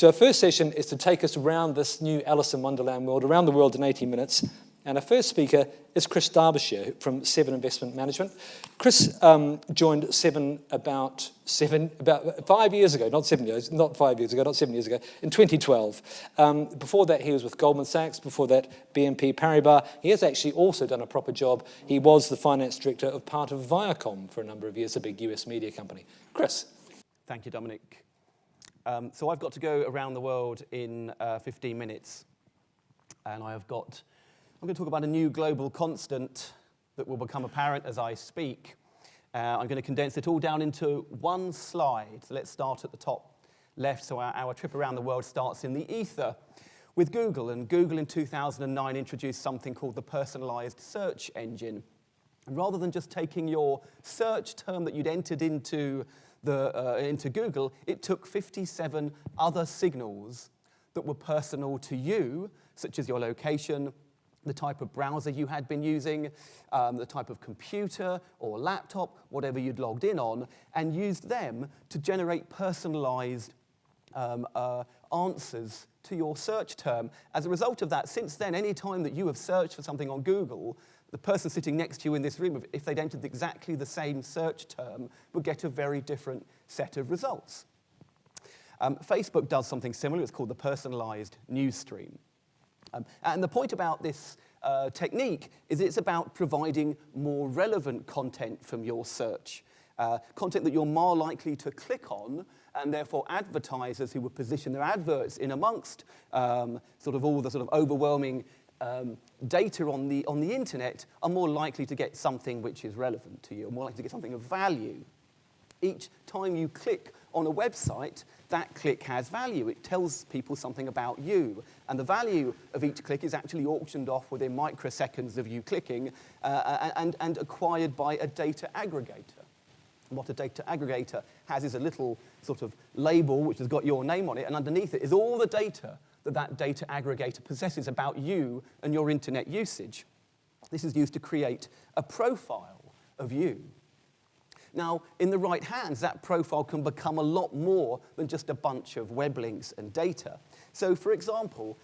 So our first session is to take us around this new Alice in Wonderland world, around the world in 80 minutes. And our first speaker is Chris Derbyshire from Seven Investment Management. Chris joined Seven about 5 years ago, not 7 years, not 5 years ago, not 7 years ago, in 2012. Before that, he was with Goldman Sachs. Before that, BNP Paribas. He has actually also done a proper job. He was the finance director of part of Viacom for a number of years, a big US media company. Chris. Thank you, Dominic. So I've got to go around the world in 15 minutes, and I'm going to talk about a new global constant that will become apparent as I speak. I'm going to condense it all down into one slide. So let's start at the top left. So our trip around the world starts in the ether with Google. And Google in 2009 introduced something called the personalized search engine. And rather than just taking your search term that you'd entered into Google, it took 57 other signals that were personal to you, such as your location, the type of browser you had been using, the type of computer or laptop, whatever you'd logged in on, and used them to generate personalized answers to your search term. As a result of that, since then, any time that you have searched for something on Google, the person sitting next to you in this room, if they'd entered exactly the same search term, would get a very different set of results. Facebook does something similar. It's called the personalized news stream. And the point about this technique is it's about providing more relevant content from your search, content that you're more likely to click on, and therefore advertisers who would position their adverts in amongst sort of all the sort of overwhelming data on the internet are more likely to get something which is relevant to you, more likely to get something of value. Each time you click on a website, that click has value. It tells people something about you. And the value of each click is actually auctioned off within microseconds of you clicking and acquired by a data aggregator. And what a data aggregator has is a little sort of label which has got your name on it, and underneath it is all the data that data aggregator possesses about you and your internet usage. This is used to create a profile of you. Now, in the right hands, that profile can become a lot more than just a bunch of web links and data. So, for example,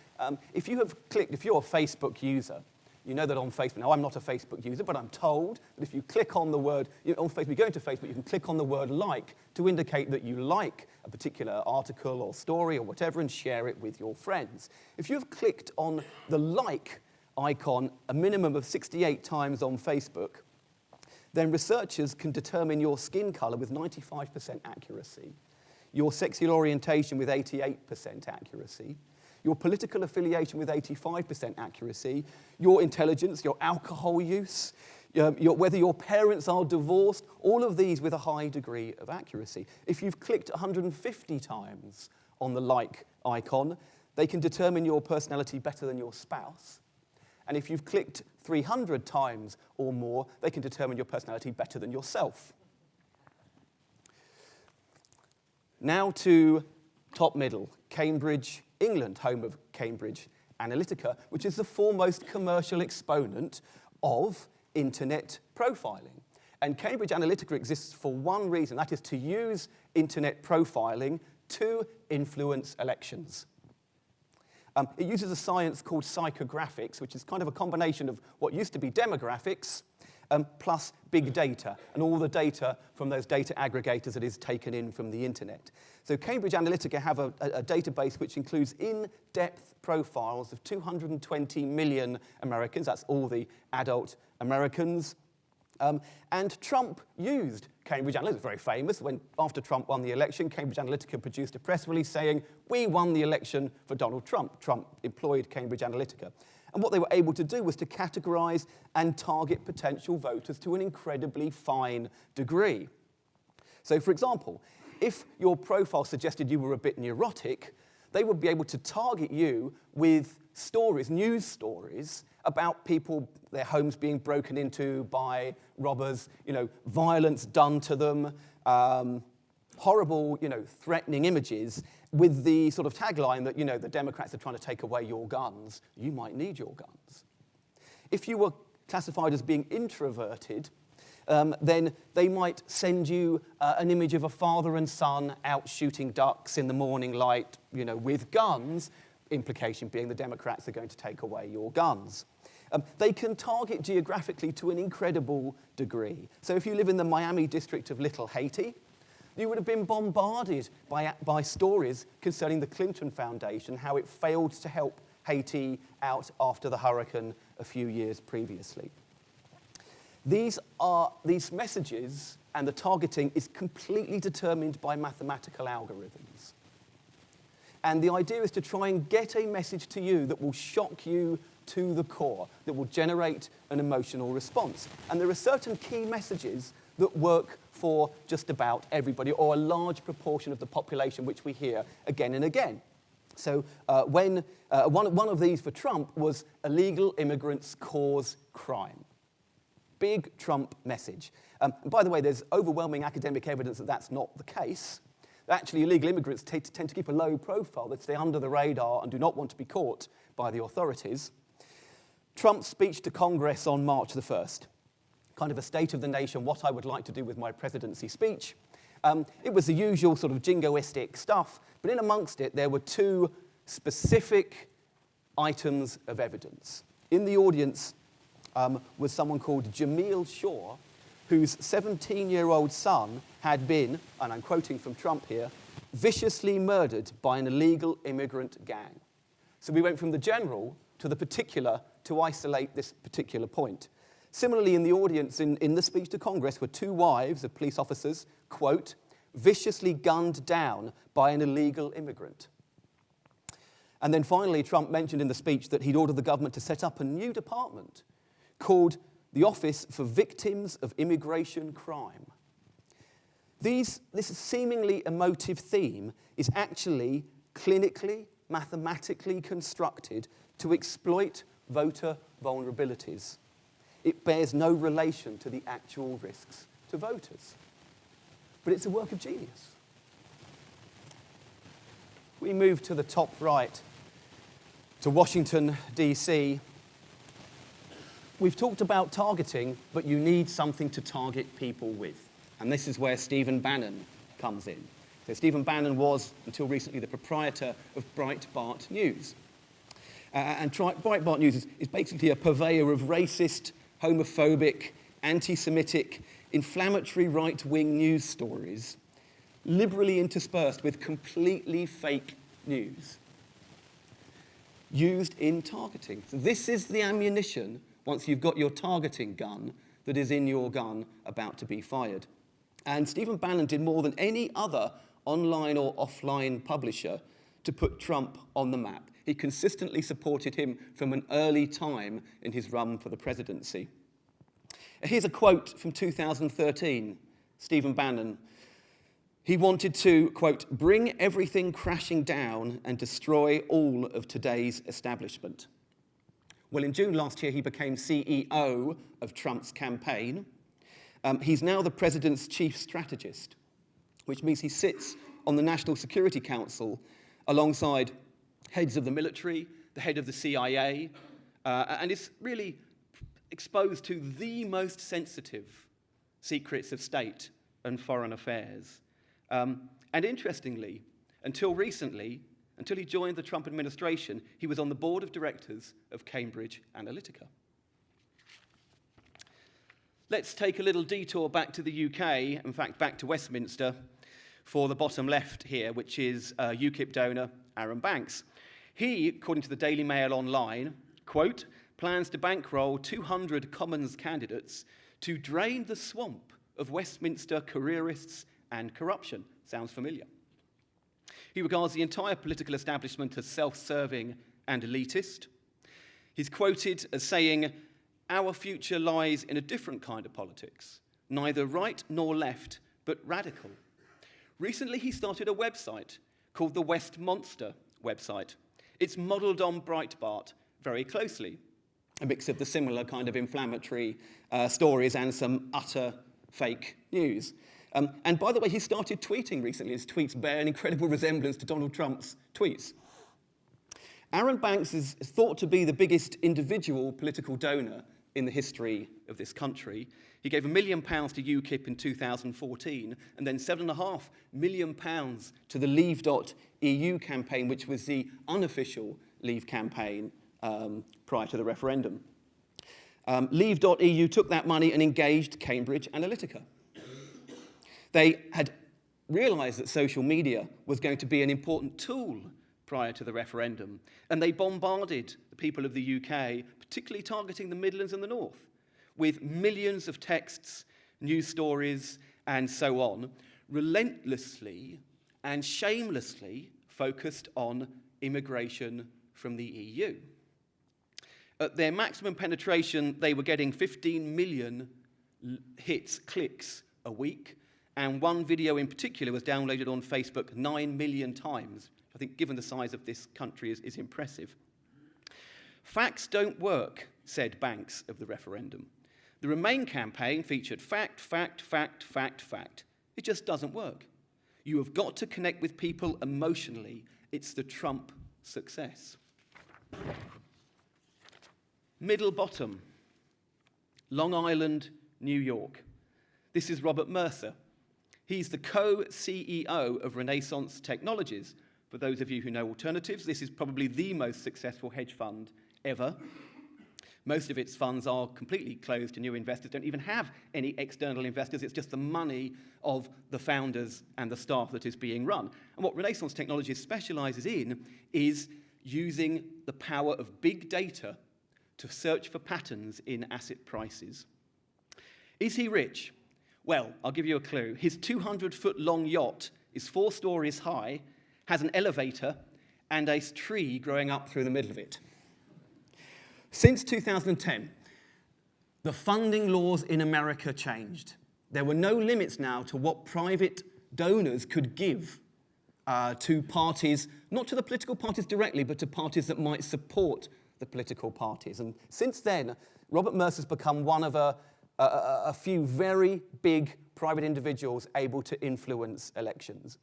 if you're a Facebook user, you know that on Facebook, now I'm not a Facebook user, but I'm told that if you click on the word, on Facebook, you go into Facebook, you can click on the word like to indicate that you like a particular article or story or whatever and share it with your friends. If you've clicked on the like icon a minimum of 68 times on Facebook, then researchers can determine your skin color with 95% accuracy, your sexual orientation with 88% accuracy, your political affiliation with 85% accuracy, your intelligence, your alcohol use, whether your parents are divorced, all of these with a high degree of accuracy. If you've clicked 150 times on the like icon, they can determine your personality better than your spouse. And if you've clicked 300 times or more, they can determine your personality better than yourself. Now to top middle, Cambridge, England, home of Cambridge Analytica, which is the foremost commercial exponent of internet profiling. And Cambridge Analytica exists for one reason, that is to use internet profiling to influence elections. It uses a science called psychographics, which is kind of a combination of what used to be demographics plus big data, and all the data from those data aggregators that is taken in from the internet. So Cambridge Analytica have a database which includes in-depth profiles of 220 million Americans, that's all the adult Americans. And Trump used Cambridge Analytica, very famous. After Trump won the election, Cambridge Analytica produced a press release saying, "We won the election for Donald Trump." Trump employed Cambridge Analytica. And what they were able to do was to categorize and target potential voters to an incredibly fine degree. So, for example, if your profile suggested you were a bit neurotic, they would be able to target you with stories, news stories, about people, their homes being broken into by robbers, violence done to them, horrible, threatening images, with the sort of tagline that, the Democrats are trying to take away your guns. You might need your guns. If you were classified as being introverted, then they might send you an image of a father and son out shooting ducks in the morning light, with guns, implication being the Democrats are going to take away your guns. They can target geographically to an incredible degree. So if you live in the Miami district of Little Haiti, you would have been bombarded by stories concerning the Clinton Foundation, how it failed to help Haiti out after the hurricane a few years previously. These messages and the targeting is completely determined by mathematical algorithms. And the idea is to try and get a message to you that will shock you to the core, that will generate an emotional response. And there are certain key messages that work for just about everybody, or a large proportion of the population, which we hear again and again. So one of these for Trump was illegal immigrants cause crime. Big Trump message. And by the way, there's overwhelming academic evidence that that's not the case. Actually, illegal immigrants tend to keep a low profile. They stay under the radar and do not want to be caught by the authorities. Trump's speech to Congress on March the 1st, kind of a state of the nation, what I would like to do with my presidency speech. It was the usual sort of jingoistic stuff, but in amongst it, there were two specific items of evidence. In the audience was someone called Jameel Shaw, whose 17-year-old son had been, and I'm quoting from Trump here, viciously murdered by an illegal immigrant gang. So we went from the general to the particular to isolate this particular point. Similarly, in the audience in the speech to Congress were two wives of police officers, quote, viciously gunned down by an illegal immigrant. And then finally, Trump mentioned in the speech that he'd ordered the government to set up a new department called the Office for Victims of Immigration Crime. This seemingly emotive theme is actually clinically, mathematically constructed to exploit voter vulnerabilities. It bears no relation to the actual risks to voters. But it's a work of genius. We move to the top right, to Washington, D.C. We've talked about targeting, but you need something to target people with. And this is where Stephen Bannon comes in. So Stephen Bannon was, until recently, the proprietor of Breitbart News. And Breitbart News is basically a purveyor of racist, homophobic, anti-Semitic, inflammatory right-wing news stories, liberally interspersed with completely fake news, used in targeting. So this is the ammunition, once you've got your targeting gun, that is in your gun about to be fired. And Stephen Bannon did more than any other online or offline publisher to put Trump on the map. He consistently supported him from an early time in his run for the presidency. Here's a quote from 2013, Stephen Bannon. He wanted to, quote, bring everything crashing down and destroy all of today's establishment. Well, in June last year, he became CEO of Trump's campaign. He's now the president's chief strategist, which means he sits on the National Security Council alongside heads of the military, the head of the CIA, and is really exposed to the most sensitive secrets of state and foreign affairs. And interestingly, until recently, until he joined the Trump administration, he was on the board of directors of Cambridge Analytica. Let's take a little detour back to the UK, in fact, back to Westminster, for the bottom left here, which is UKIP donor Aaron Banks. He, according to the Daily Mail Online, quote, plans to bankroll 200 Commons candidates to drain the swamp of Westminster careerists and corruption. Sounds familiar. He regards the entire political establishment as self-serving and elitist. He's quoted as saying, our future lies in a different kind of politics, neither right nor left, but radical. Recently, he started a website called the Westmonster website. It's modelled on Breitbart very closely, a mix of the similar kind of inflammatory stories and some utter fake news. And by the way, he started tweeting recently. His tweets bear an incredible resemblance to Donald Trump's tweets. Aaron Banks is thought to be the biggest individual political donor in the history of this country. He gave £1 million to UKIP in 2014, and then £7.5 million to the Leave.eu campaign, which was the unofficial Leave campaign prior to the referendum. Leave.eu took that money and engaged Cambridge Analytica. They had realised that social media was going to be an important tool prior to the referendum, and they bombarded the people of the UK, particularly targeting the Midlands and the North, with millions of texts, news stories, and so on, relentlessly and shamelessly focused on immigration from the EU. At their maximum penetration, they were getting 15 million hits, clicks a week, and one video in particular was downloaded on Facebook 9 million times. I think, given the size of this country, is impressive. Facts don't work, said banks of the referendum. The Remain campaign featured fact, fact, fact, fact, fact. It just doesn't work. You have got to connect with people emotionally. It's the Trump success. Middle bottom, Long Island, New York. This is Robert Mercer. He's the co-CEO of Renaissance Technologies. For those of you who know alternatives, this is probably the most successful hedge fund ever. Most of its funds are completely closed to new investors, don't even have any external investors. It's just the money of the founders and the staff that is being run. And what Renaissance Technologies specializes in is using the power of big data to search for patterns in asset prices. Is he rich? Well, I'll give you a clue. His 200-foot-long yacht is 4 stories high, has an elevator, and a tree growing up through the middle of it. Since 2010, the funding laws in America changed. There were no limits now to what private donors could give to parties, not to the political parties directly, but to parties that might support the political parties. And since then, Robert Mercer's become one of a few very big private individuals able to influence elections.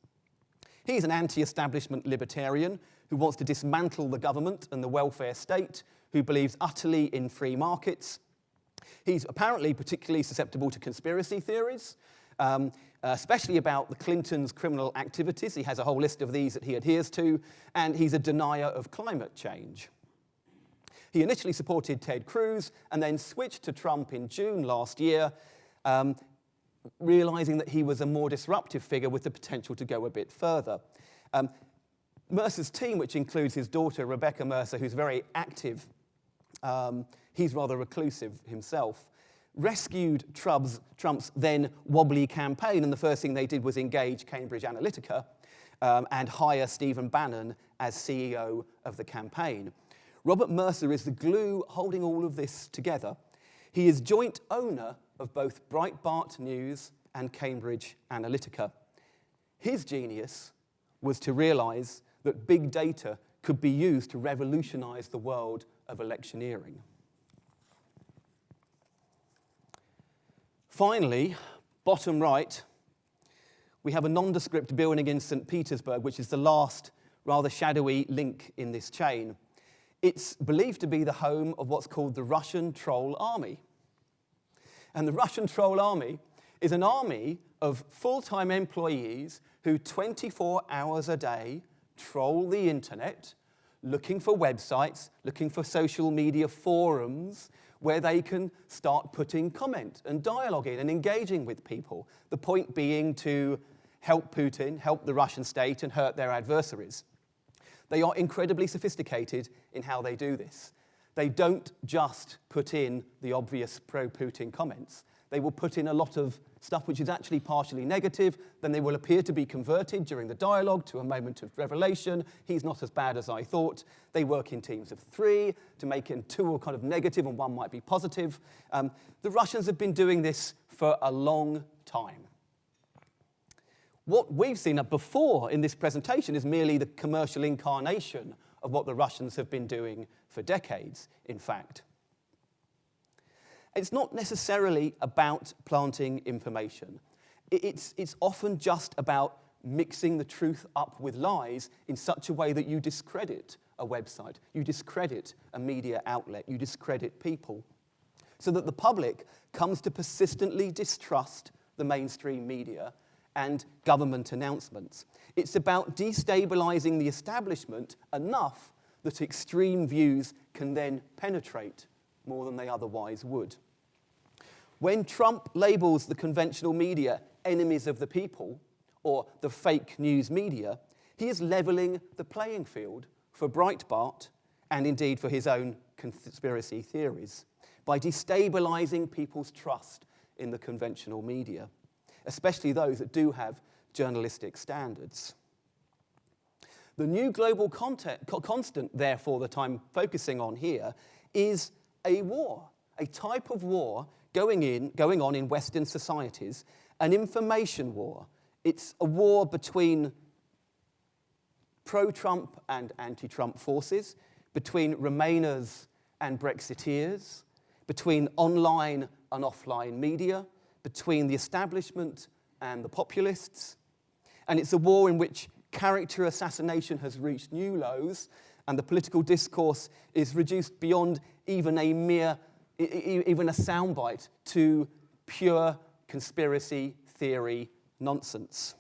He's an anti-establishment libertarian who wants to dismantle the government and the welfare state, who believes utterly in free markets. He's apparently particularly susceptible to conspiracy theories, especially about the Clintons' criminal activities. He has a whole list of these that he adheres to, and he's a denier of climate change. He initially supported Ted Cruz and then switched to Trump in June last year, realizing that he was a more disruptive figure with the potential to go a bit further. Mercer's team, which includes his daughter, Rebecca Mercer, who's very active, he's rather reclusive himself, rescued Trump's then wobbly campaign, and the first thing they did was engage Cambridge Analytica and hire Stephen Bannon as CEO of the campaign. Robert Mercer is the glue holding all of this together. He is joint owner of both Breitbart News and Cambridge Analytica. His genius was to realize that big data could be used to revolutionize the world of electioneering. Finally, bottom right, we have a nondescript building in St. Petersburg, which is the last rather shadowy link in this chain. It's believed to be the home of what's called the Russian Troll Army. And the Russian Troll Army is an army of full-time employees who 24 hours a day troll the internet, looking for websites, looking for social media forums where they can start putting comment and dialogue in and engaging with people. The point being to help Putin, help the Russian state, and hurt their adversaries. They are incredibly sophisticated in how they do this. They don't just put in the obvious pro-Putin comments. They will put in a lot of stuff which is actually partially negative, then they will appear to be converted during the dialogue to a moment of revelation. He's not as bad as I thought. They work in teams of 3 to make it 2 are kind of negative and 1 might be positive. The Russians have been doing this for a long time. What we've seen before in this presentation is merely the commercial incarnation of what the Russians have been doing for decades, in fact. It's not necessarily about planting information. It's often just about mixing the truth up with lies in such a way that you discredit a website, you discredit a media outlet, you discredit people. so that the public comes to persistently distrust the mainstream media and government announcements. It's about destabilizing the establishment enough that extreme views can then penetrate more than they otherwise would. When Trump labels the conventional media enemies of the people, or the fake news media, he is levelling the playing field for Breitbart and indeed for his own conspiracy theories by destabilising people's trust in the conventional media, especially those that do have journalistic standards. The new global constant, therefore, that I'm focusing on here is a war, a type of war going on in Western societies, an information war. It's a war between pro-Trump and anti-Trump forces, between Remainers and Brexiteers, between online and offline media, between the establishment and the populists. And it's a war in which character assassination has reached new lows, and the political discourse is reduced beyond even a soundbite to pure conspiracy theory nonsense.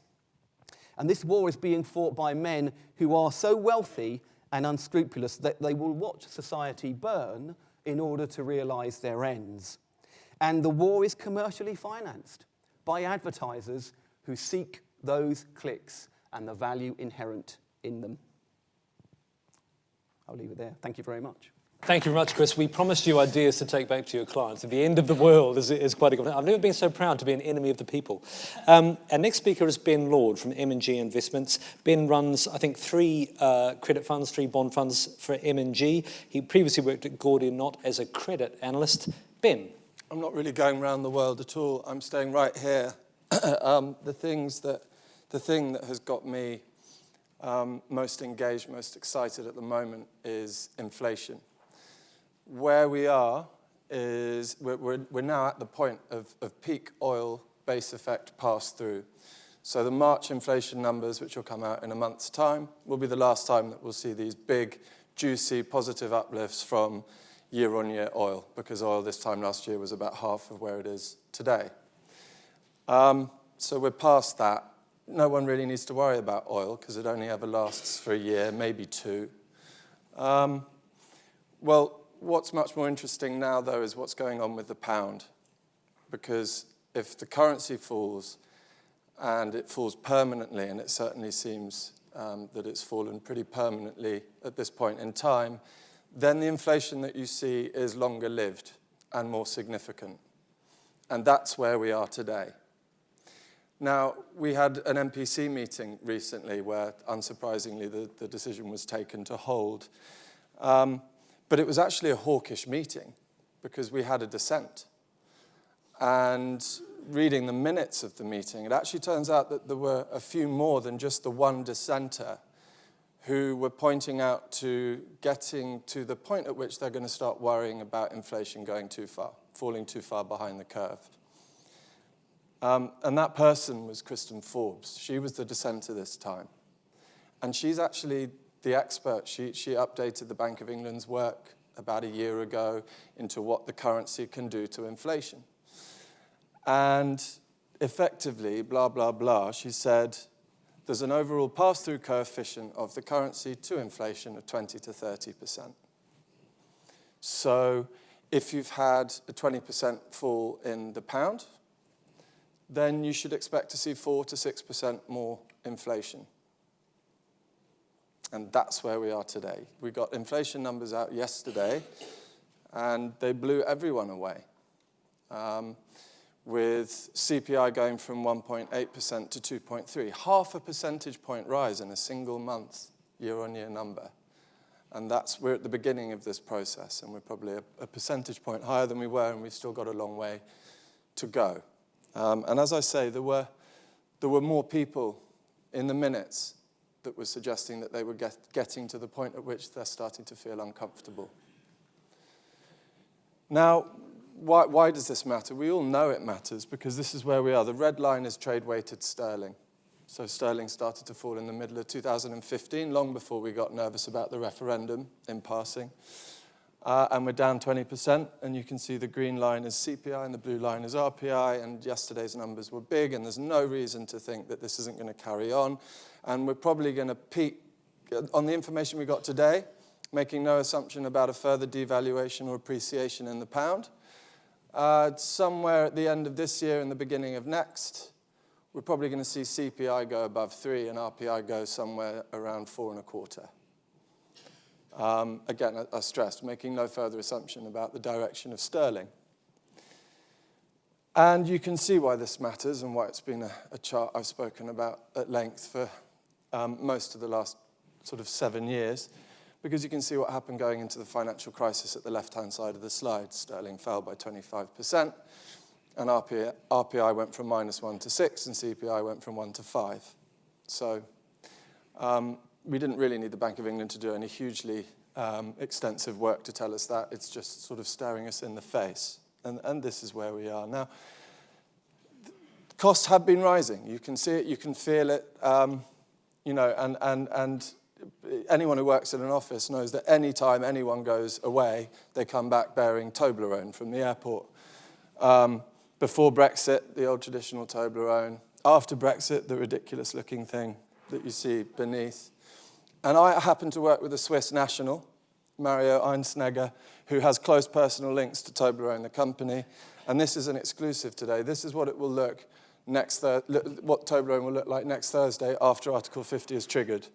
And this war is being fought by men who are so wealthy and unscrupulous that they will watch society burn in order to realize their ends. And the war is commercially financed by advertisers who seek those clicks and the value inherent in them. I'll leave it there. Thank you very much. Thank you very much, Chris. We promised you ideas to take back to your clients. At the end of the world is quite a good. I've never been so proud to be an enemy of the people. Our next speaker is Ben Lord from M&G Investments. Ben runs, I think, 3 credit funds, 3 bond funds for M&G. He previously worked at Gordian Knott as a credit analyst. Ben. I'm not really going around the world at all. I'm staying right here. The thing that has got me most engaged, most excited at the moment is inflation. Where we are is we're now at the point of peak oil base effect pass-through. So the March inflation numbers, which will come out in a month's time, will be the last time that we'll see these big, juicy, positive uplifts from year-on-year oil, because oil this time last year was about half of where it is today. So we're past that. No one really needs to worry about oil, because it only ever lasts for a year, maybe 2. Well, what's much more interesting now, though, is what's going on with the pound. Because if the currency falls, and it falls permanently, and it certainly seems that it's fallen pretty permanently at this point in time, then the inflation that you see is longer lived and more significant. And that's where we are today. Now, we had an MPC meeting recently where, unsurprisingly, the decision was taken to hold. But it was actually a hawkish meeting because we had a dissent. And reading the minutes of the meeting, it actually turns out that there were a few more than just the one dissenter who were pointing out to getting to the point at which they're going to start worrying about inflation going too far, falling too far behind the curve. And that person was Kristen Forbes. She was the dissenter this time. And she's actually the expert. She updated the Bank of England's work about a year ago into what the currency can do to inflation. And effectively, blah, blah, blah, she said there's an overall pass-through coefficient of the currency to inflation of 20 to 30%. So if you've had a 20% fall in the pound, then you should expect to see 4 to 6% more inflation. And that's where we are today. We got inflation numbers out yesterday, and they blew everyone away. With CPI going from 1.8% to 2.3%, half a percentage point rise in a single month, year-on-year number. And we're at the beginning of this process, and we're probably a percentage point higher than we were, and we've still got a long way to go. And as I say, there were more people in the minutes that were suggesting that they were getting to the point at which they're starting to feel uncomfortable. Now, why does this matter? We all know it matters because this is where we are. The red line is trade-weighted sterling. So sterling started to fall in the middle of 2015, long before we got nervous about the referendum in passing. and we're down 20%, and you can see the green line is CPI and the blue line is RPI, and yesterday's numbers were big, and there's no reason to think that this isn't going to carry on, and we're probably going to peak on the information we got today, making no assumption about a further devaluation or appreciation in the pound. Somewhere at the end of this year and the beginning of next, we're probably going to see CPI go above 3 and RPI go somewhere around 4.25. Again, I stress, making no further assumption about the direction of sterling. And you can see why this matters and why it's been a chart I've spoken about at length for most of the last sort of 7 years, because you can see what happened going into the financial crisis at the left-hand side of the slide. Sterling fell by 25%, and RPI went from -1 to 6, and CPI went from 1 to 5. So we didn't really need the Bank of England to do any hugely extensive work to tell us that. It's just sort of staring us in the face. And this is where we are. Now, costs have been rising. You can see it, you can feel it, and anyone who works in an office knows that any time anyone goes away, they come back bearing Toblerone from the airport. Before Brexit, the old traditional Toblerone. After Brexit, the ridiculous-looking thing that you see beneath. And I happen to work with a Swiss national, Mario Einsnegger, who has close personal links to Toblerone, the company. And this is an exclusive today. This is what it will look what Toblerone will look like next Thursday after Article 50 is triggered.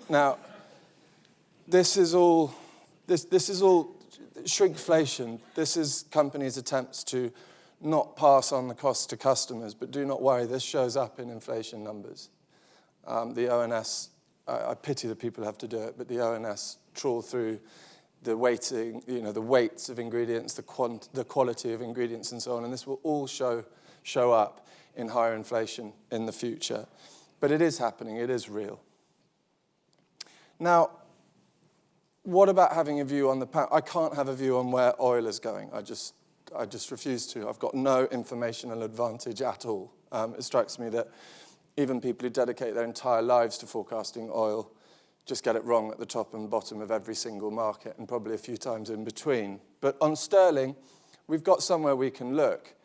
Now, this is all shrinkflation. This is companies' attempts to not pass on the costs to customers, but do not worry, this shows up in inflation numbers. The ONS, I pity the people who have to do it, but the ONS trawl through the weighting, the weights of ingredients, the quality of ingredients, and so on, and this will all show up in higher inflation in the future. But it is happening, it is real. Now, what about having a view on the pound? I can't have a view on where oil is going. I just refuse to. I've got no informational advantage at all. It strikes me that even people who dedicate their entire lives to forecasting oil just get it wrong at the top and bottom of every single market, and probably a few times in between. But on sterling, we've got somewhere we can look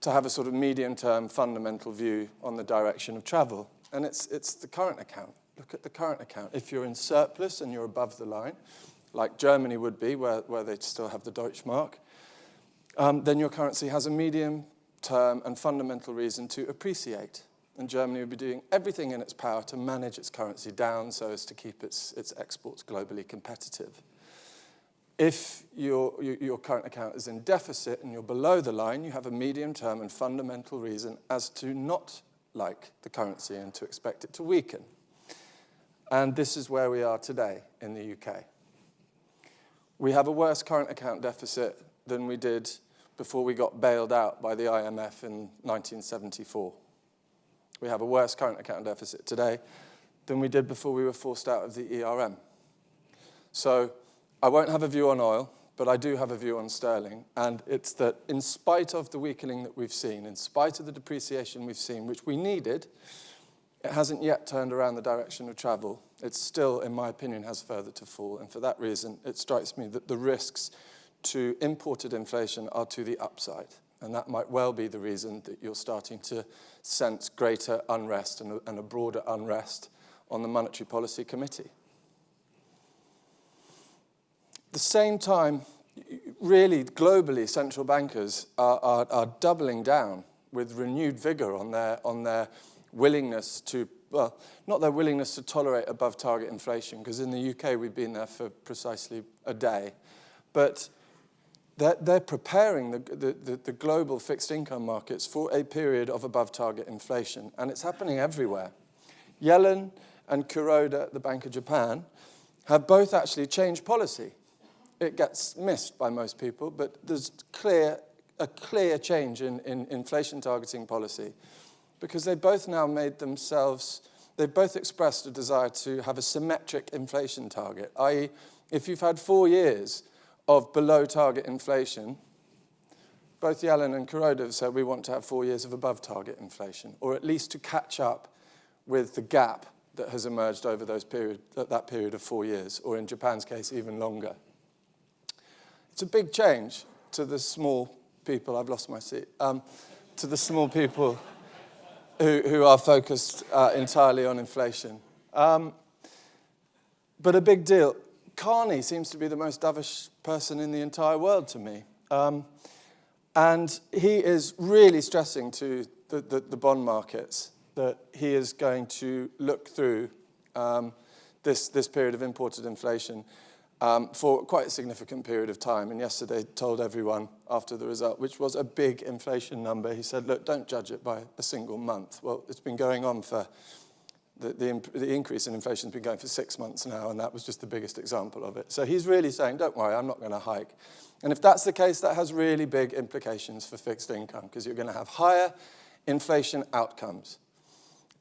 to have a sort of medium-term fundamental view on the direction of travel, and it's the current account. Look at the current account. If you're in surplus and you're above the line, like Germany would be, where they still have the Deutschmark, then your currency has a medium-term and fundamental reason to appreciate. And Germany would be doing everything in its power to manage its currency down so as to keep its exports globally competitive. If your current account is in deficit and you're below the line, you have a medium-term and fundamental reason as to not like the currency and to expect it to weaken. And this is where we are today in the UK. We have a worse current account deficit than we did before we got bailed out by the IMF in 1974. We have a worse current account deficit today than we did before we were forced out of the ERM. So I won't have a view on oil, but I do have a view on sterling. And it's that in spite of the weakening that we've seen, in spite of the depreciation we've seen, which we needed, it hasn't yet turned around the direction of travel. It still, in my opinion, has further to fall. And for that reason, it strikes me that the risks to imported inflation are to the upside. And that might well be the reason that you're starting to sense greater unrest and a broader unrest on the Monetary Policy Committee. At the same time, really, globally, central bankers are doubling down with renewed vigor on their willingness to, well, not their willingness to tolerate above target inflation, because in the UK we've been there for precisely a day, but they're preparing the global fixed income markets for a period of above target inflation, and it's happening everywhere. Yellen and Kuroda at the Bank of Japan have both actually changed policy. It gets missed by most people, but there's a clear change in inflation targeting policy, because they both now they've both expressed a desire to have a symmetric inflation target, i.e. if you've had 4 years of below target inflation, both Yellen and Kuroda have said we want to have 4 years of above target inflation, or at least to catch up with the gap that has emerged over that period of 4 years, or in Japan's case, even longer. It's a big change to the small people, I've lost my seat, to the small people who are focused entirely on inflation. But a big deal. Carney seems to be the most dovish person in the entire world to me. And he is really stressing to the bond markets that he is going to look through this period of imported inflation for quite a significant period of time. And yesterday told everyone after the result, which was a big inflation number, he said, look, don't judge it by a single month. Well, it's been going on for, the increase in inflation has been going for 6 months now, and that was just the biggest example of it. So he's really saying, don't worry, I'm not going to hike. And if that's the case, that has really big implications for fixed income, because you're going to have higher inflation outcomes.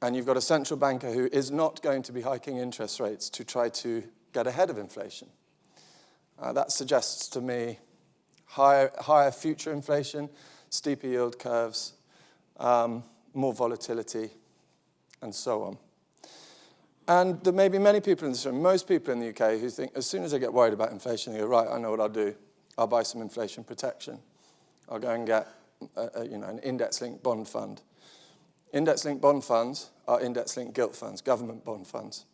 And you've got a central banker who is not going to be hiking interest rates to try to get ahead of inflation. That suggests to me higher future inflation, steeper yield curves, more volatility, and so on. And there may be many people in this room, most people in the UK, who think as soon as they get worried about inflation, they go, right, I know what I'll do. I'll buy some inflation protection. I'll go and get an index-linked bond fund. Index-linked bond funds are index-linked gilt funds, government bond funds.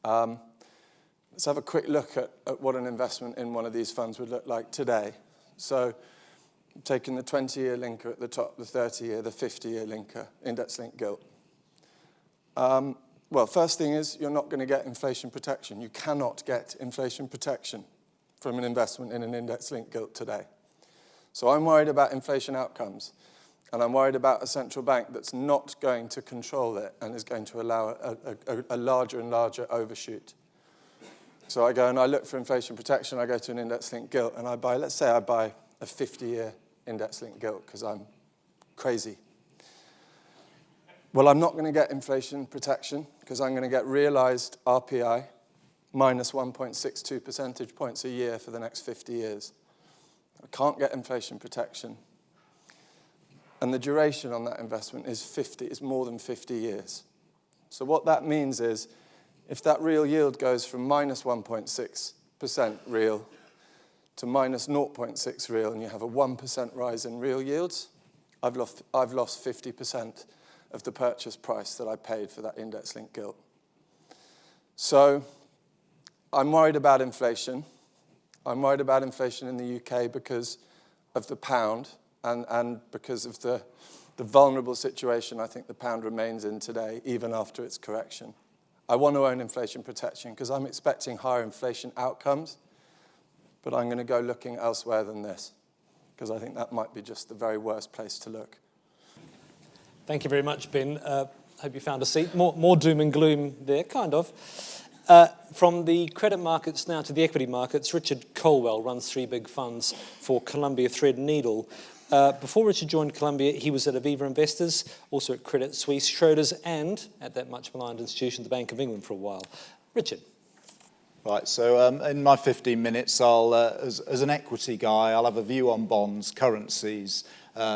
Let's have a quick look at what an investment in one of these funds would look like today. So taking the 20-year linker at the top, the 30-year, the 50-year linker, index-linked gilt. Well, first thing is you're not going to get inflation protection. You cannot get inflation protection from an investment in an index-linked gilt today. So I'm worried about inflation outcomes. And I'm worried about a central bank that's not going to control it and is going to allow a larger and larger overshoot. So I go and I look for inflation protection. I go to an index-linked gilt and I buy, let's say I buy a 50-year index-linked gilt because I'm crazy. Well, I'm not going to get inflation protection because I'm going to get realized RPI minus 1.62 percentage points a year for the next 50 years. I can't get inflation protection. And the duration on that investment is more than 50 years. So what that means is, if that real yield goes from minus 1.6% real to minus 0.6 real, and you have a 1% rise in real yields, I've lost 50% of the purchase price that I paid for that index-linked gilt. So I'm worried about inflation. I'm worried about inflation in the UK because of the pound, and because of the vulnerable situation I think the pound remains in today, even after its correction. I want to own inflation protection because I'm expecting higher inflation outcomes, but I'm going to go looking elsewhere than this, because I think that might be just the very worst place to look. Thank you very much, Ben. Hope you found a seat. More doom and gloom there, kind of. From the credit markets now to the equity markets, Richard Colwell runs 3 big funds for Columbia Threadneedle. Before Richard joined Columbia, he was at Aviva Investors, also at Credit Suisse, Schroders, and at that much maligned institution, the Bank of England, for a while. Richard. Right, so in my 15 minutes, as an equity guy, I'll have a view on bonds, currencies,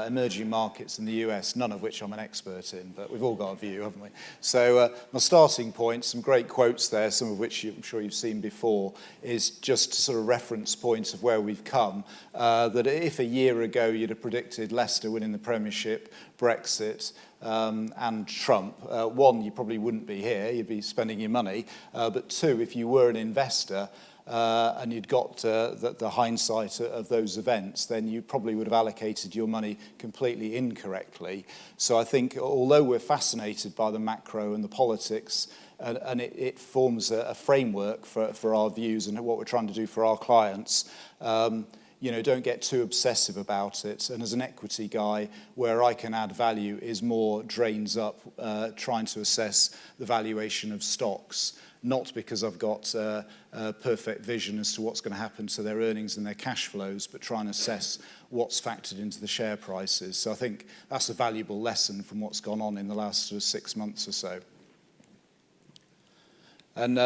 emerging markets in the US, none of which I'm an expert in, but we've all got a view, haven't we? So my starting point, some great quotes there, some of which I'm sure you've seen before, is just a sort of reference point of where we've come, that if a year ago you'd have predicted Leicester winning the Premiership, Brexit, and Trump, one, you probably wouldn't be here, you'd be spending your money, but two, if you were an investor, and you'd got the hindsight of those events, then you probably would have allocated your money completely incorrectly. So I think, although we're fascinated by the macro and the politics, and it forms a framework for our views and what we're trying to do for our clients, don't get too obsessive about it. And as an equity guy, where I can add value is more drains up trying to assess the valuation of stocks. Not because I've got a perfect vision as to what's going to happen to their earnings and their cash flows, but try and assess what's factored into the share prices. So I think that's a valuable lesson from what's gone on in the last 6 months or so. And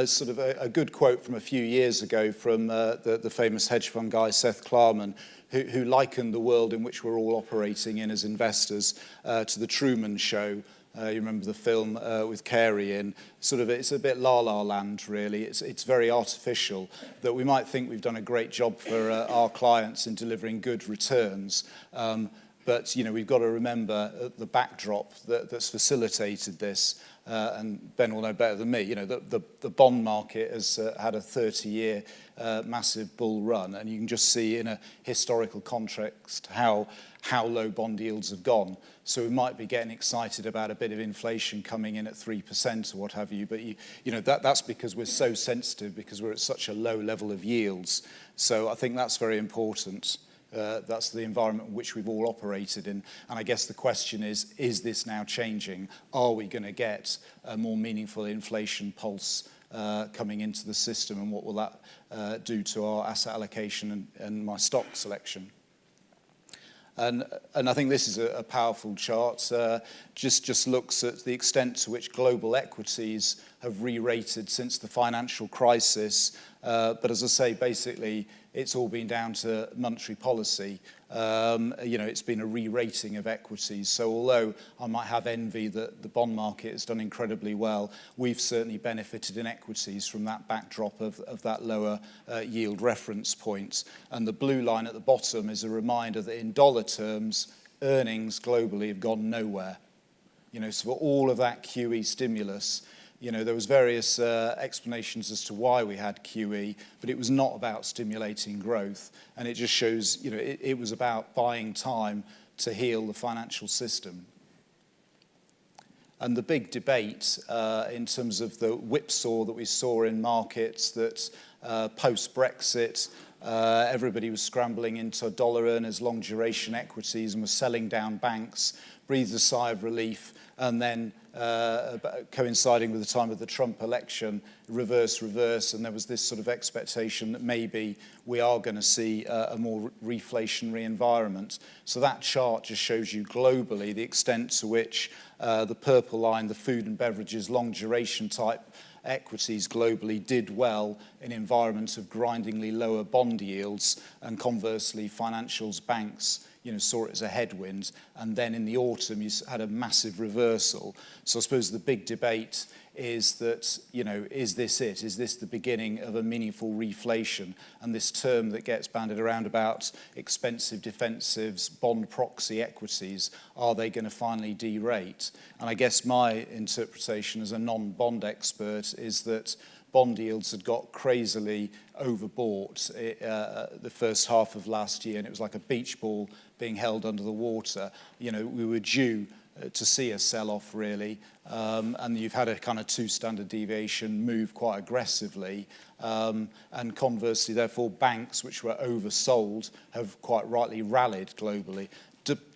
sort of a good quote from a few years ago from the famous hedge fund guy, Seth Klarman, who likened the world in which we're all operating in as investors to the Truman Show. You remember the film with Carey in, sort of, it's a bit La La Land, really. It's very artificial, that we might think we've done a great job for our clients in delivering good returns. But, we've got to remember the backdrop that's facilitated this, and Ben will know better than me. The bond market has had a 30-year massive bull run, and you can just see in a historical context how low bond yields have gone. So we might be getting excited about a bit of inflation coming in at 3% or what have you, but that's because we're so sensitive, because we're at such a low level of yields. So I think that's very important. That's the environment in which we've all operated in. And I guess the question is this now changing? Are we going to get a more meaningful inflation pulse coming into the system, and what will that do to our asset allocation and my stock selection? And I think this is a powerful chart. Just looks at the extent to which global equities have re-rated since the financial crisis. But as I say, basically, it's all been down to monetary policy. It's been a re-rating of equities. So although I might have envy that the bond market has done incredibly well, we've certainly benefited in equities from that backdrop of that lower yield reference point. And the blue line at the bottom is a reminder that in dollar terms, earnings globally have gone nowhere. So for all of that QE stimulus, there was various explanations as to why we had QE, but it was not about stimulating growth. And it just shows, it was about buying time to heal the financial system. And the big debate in terms of the whipsaw that we saw in markets that post-Brexit, everybody was scrambling into dollar earners, long duration equities, and was selling down banks, breathed a sigh of relief, and then coinciding with the time of the Trump election, reverse, and there was this sort of expectation that maybe we are going to see a more reflationary environment. So that chart just shows you globally the extent to which the purple line, the food and beverages, long duration type equities globally did well in environments of grindingly lower bond yields, and conversely financials, banks, saw it as a headwind. And then in the autumn you had a massive reversal. So I suppose the big debate is that, is this it? Is this the beginning of a meaningful reflation? And this term that gets bandied around about expensive defensives, bond proxy equities, are they going to finally de-rate? And I guess my interpretation as a non-bond expert is that bond yields had got crazily overbought the first half of last year, and it was like a beach ball being held under the water. We were due to see a sell-off, really, and you've had a kind of 2 standard deviation move quite aggressively, and conversely, therefore, banks, which were oversold, have quite rightly rallied globally.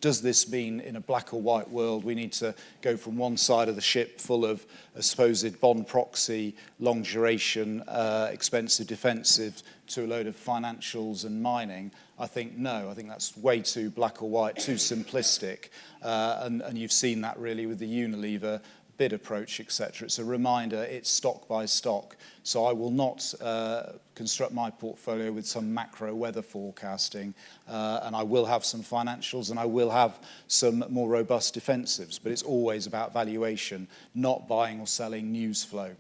Does this mean in a black or white world we need to go from one side of the ship full of supposed bond proxy, long duration, expensive defensive, to a load of financials and mining? I think no. I think that's way too black or white, too simplistic. And you've seen that really with the Unilever bid approach, etc. It's a reminder, it's stock by stock. So I will not construct my portfolio with some macro weather forecasting, and I will have some financials and I will have some more robust defensives, but it's always about valuation, not buying or selling news flow.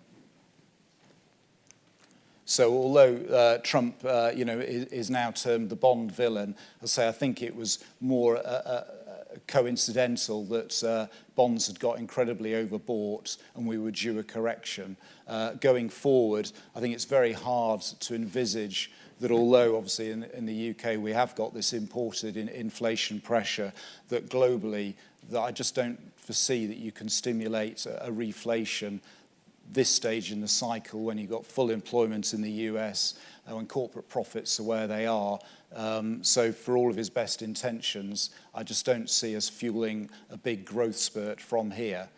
So although Trump, is now termed the bond villain, I think it was more coincidental that bonds had got incredibly overbought and we were due a correction. Going forward, I think it's very hard to envisage that, although obviously in the UK we have got this imported inflation pressure, that globally, that I just don't foresee that you can stimulate a reflation this stage in the cycle when you've got full employment in the US and when corporate profits are where they are. So for all of his best intentions, I just don't see us fueling a big growth spurt from here.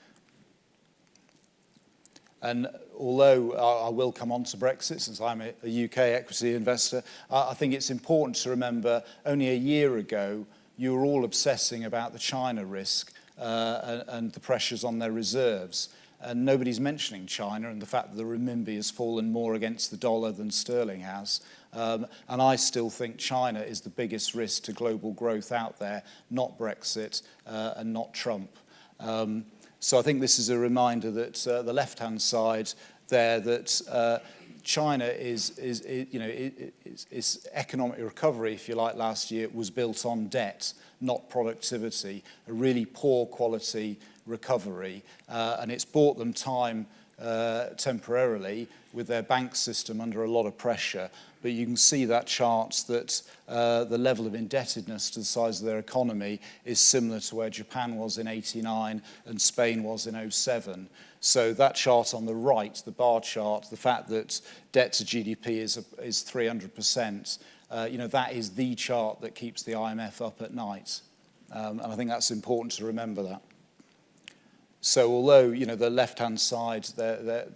And although I will come on to Brexit, since I'm a UK equity investor, I think it's important to remember only a year ago you were all obsessing about the China risk and the pressures on their reserves. And nobody's mentioning China and the fact that the renminbi has fallen more against the dollar than sterling has. And I still think China is the biggest risk to global growth out there, not Brexit and not Trump. So I think this is a reminder that the left-hand side there, that China is economic recovery, if you like, last year was built on debt, not productivity, a really poor quality recovery, and it's bought them time temporarily with their bank system under a lot of pressure. But you can see that chart that the level of indebtedness to the size of their economy is similar to where Japan was in '89 and Spain was in '07. So that chart on the right, the bar chart, the fact that debt to GDP is 300%, that is the chart that keeps the IMF up at night. And I think that's important to remember that. So although, the left-hand side, the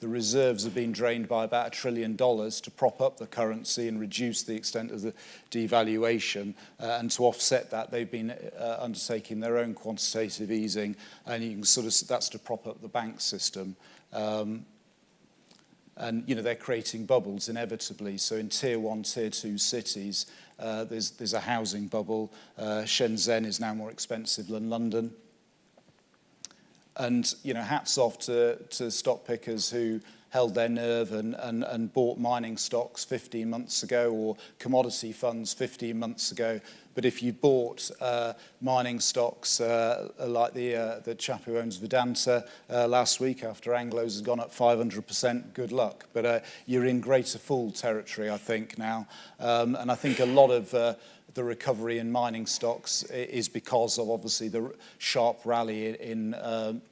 reserves have been drained by about $1 trillion to prop up the currency and reduce the extent of the devaluation, and to offset that, they've been undertaking their own quantitative easing, and you can that's to prop up the bank system. And, they're creating bubbles inevitably. So in Tier 1, Tier 2 cities, there's a housing bubble. Shenzhen is now more expensive than London. And, hats off to stock pickers who held their nerve and bought mining stocks 15 months ago, or commodity funds 15 months ago. But if you bought mining stocks like the chap who owns Vedanta last week after Anglo's has gone up 500%, good luck. But you're in greater fool territory, I think, now. And I think a lot of the recovery in mining stocks is because of, obviously, the sharp rally in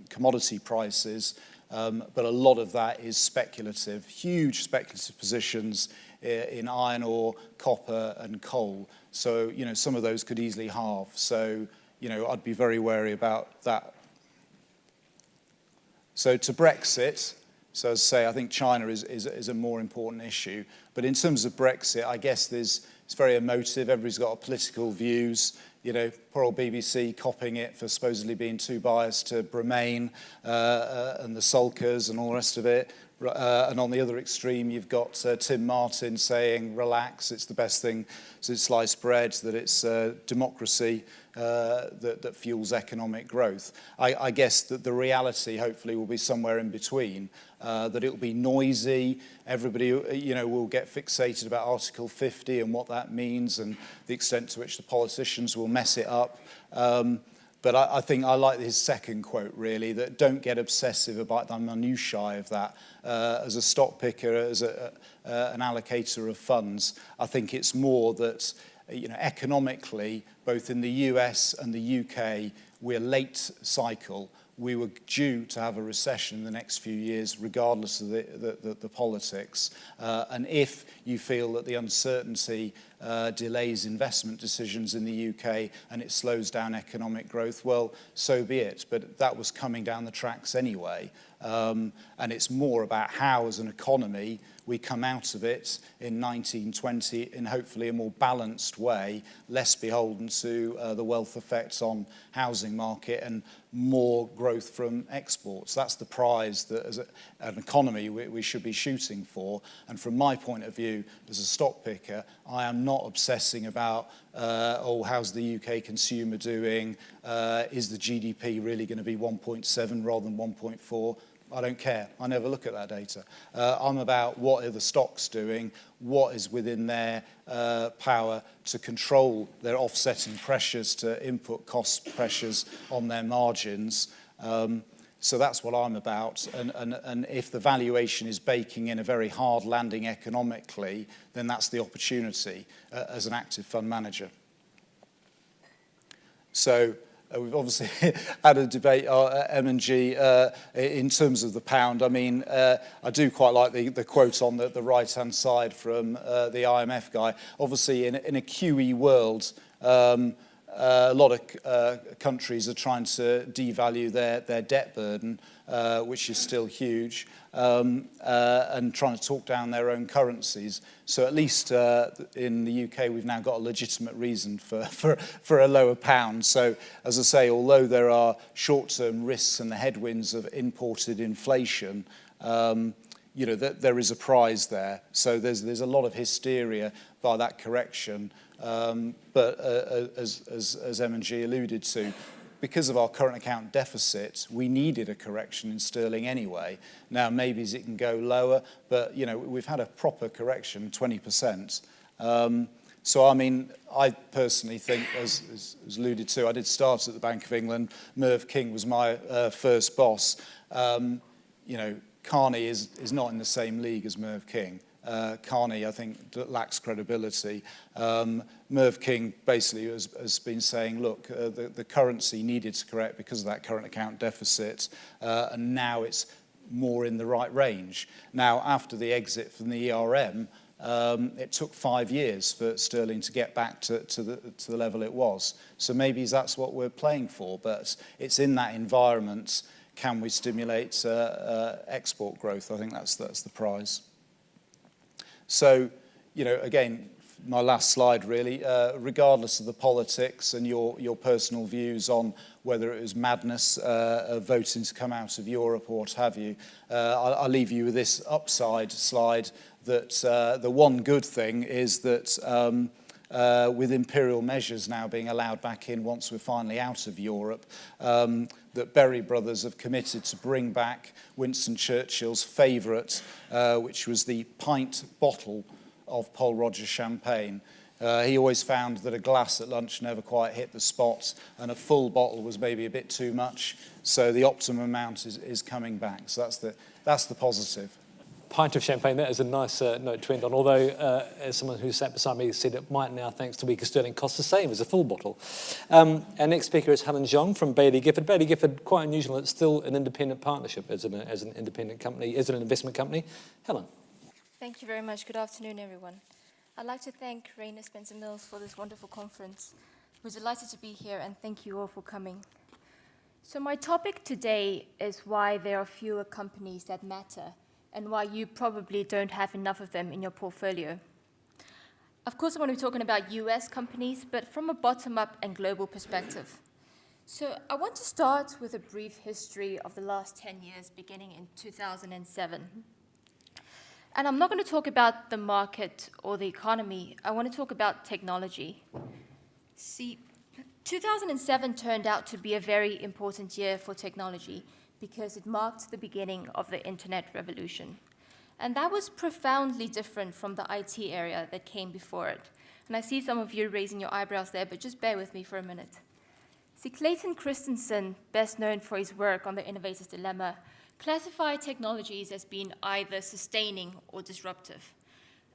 commodity prices. But a lot of that is speculative, huge speculative positions in iron ore, copper, and coal. So, some of those could easily halve. So, I'd be very wary about that. So to Brexit, so as I say, I think China is a more important issue. But in terms of Brexit, I guess it's very emotive. Everybody's got political views. Poor old BBC copying it for supposedly being too biased to Remain and the sulkers and all the rest of it. And on the other extreme, you've got Tim Martin saying, relax, it's the best thing since sliced bread, that it's democracy that fuels economic growth. I guess that the reality, hopefully, will be somewhere in between, that it'll be noisy. Everybody, will get fixated about Article 50 and what that means and the extent to which the politicians will mess it up. But I think I like his second quote, really, that don't get obsessive about the minutiae of that. As a stock picker, as an allocator of funds, I think it's more that, economically, both in the US and the UK, we're late cycle. We were due to have a recession in the next few years, regardless of the politics. And if you feel that the uncertainty delays investment decisions in the UK and it slows down economic growth, well, so be it. But that was coming down the tracks anyway. And it's more about how, as an economy, we come out of it in 1920 in hopefully a more balanced way, less beholden to the wealth effects on housing market and more growth from exports. That's the prize that as an economy we should be shooting for. And from my point of view, as a stock picker, I am not obsessing about, how's the UK consumer doing? Is the GDP really going to be 1.7 rather than 1.4? I don't care. I never look at that data. I'm about what are the stocks doing, what is within their power to control their offsetting pressures to input cost pressures on their margins. So that's what I'm about. And if the valuation is baking in a very hard landing economically, then that's the opportunity as an active fund manager. So we've obviously had a debate, M&G, in terms of the pound. I mean, I do quite like the quote on the right-hand side from the IMF guy. Obviously, in a QE world, a lot of countries are trying to devalue their debt burden, which is still huge, and trying to talk down their own currencies. So at least in the UK, we've now got a legitimate reason for a lower pound. So as I say, although there are short-term risks and the headwinds of imported inflation, that there is a prize there. So there's a lot of hysteria by that correction. But as M&G alluded to, because of our current account deficit, we needed a correction in sterling anyway. Now, maybe it can go lower, but, you know, we've had a proper correction, 20%. So, I mean, I personally think, as alluded to, I did start at the Bank of England. Merv King was my first boss. You know, Carney is not in the same league as Merv King. Carney, I think, lacks credibility. Merv King basically has been saying, look, the currency needed to correct because of that current account deficit, and now it's more in the right range. Now, after the exit from the ERM, it took 5 years for sterling to get back to the level it was. So maybe that's what we're playing for, but it's in that environment, can we stimulate export growth? I think that's the prize. So, you know, again, my last slide really, regardless of the politics and your personal views on whether it was madness voting to come out of Europe or what have you, I'll leave you with this upside slide that the one good thing is that with imperial measures now being allowed back in once we're finally out of Europe, that Berry Brothers have committed to bring back Winston Churchill's favourite, which was the pint bottle of Pol Roger champagne. He always found that a glass at lunch never quite hit the spot, and a full bottle was maybe a bit too much. So the optimum amount is coming back. So that's the positive. Pint of champagne, that is a nice note to end on, although as someone who sat beside me said, it might now, thanks to weaker sterling, cost the same as a full bottle. Our next speaker is Helen Zhang from Baillie Gifford. Baillie Gifford, quite unusual, it's still an independent partnership as an independent company, as an investment company. Helen. Thank you very much. Good afternoon, everyone. I'd like to thank Rayner Spencer Mills for this wonderful conference. We're delighted to be here, and thank you all for coming. So my topic today is why there are fewer companies that matter, and why you probably don't have enough of them in your portfolio. Of course, I'm going to be talking about US companies, but from a bottom-up and global perspective. So I want to start with a brief history of the last 10 years, beginning in 2007. And I'm not going to talk about the market or the economy. I want to talk about technology. See, 2007 turned out to be a very important year for technology, because it marked the beginning of the internet revolution. And that was profoundly different from the IT area that came before it. And I see some of you raising your eyebrows there, but just bear with me for a minute. See, Clayton Christensen, best known for his work on the innovator's dilemma, classified technologies as being either sustaining or disruptive.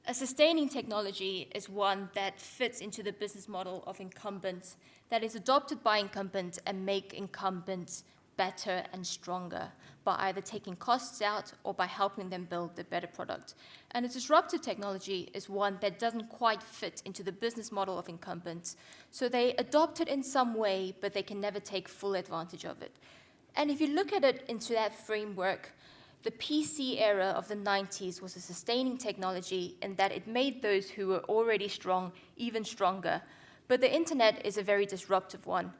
A sustaining technology is one that fits into the business model of incumbents, that is adopted by incumbents and make incumbents better and stronger by either taking costs out or by helping them build a better product. And a disruptive technology is one that doesn't quite fit into the business model of incumbents. So they adopt it in some way, but they can never take full advantage of it. And if you look at it into that framework, the PC era of the 90s was a sustaining technology in that it made those who were already strong even stronger. But the internet is a very disruptive one.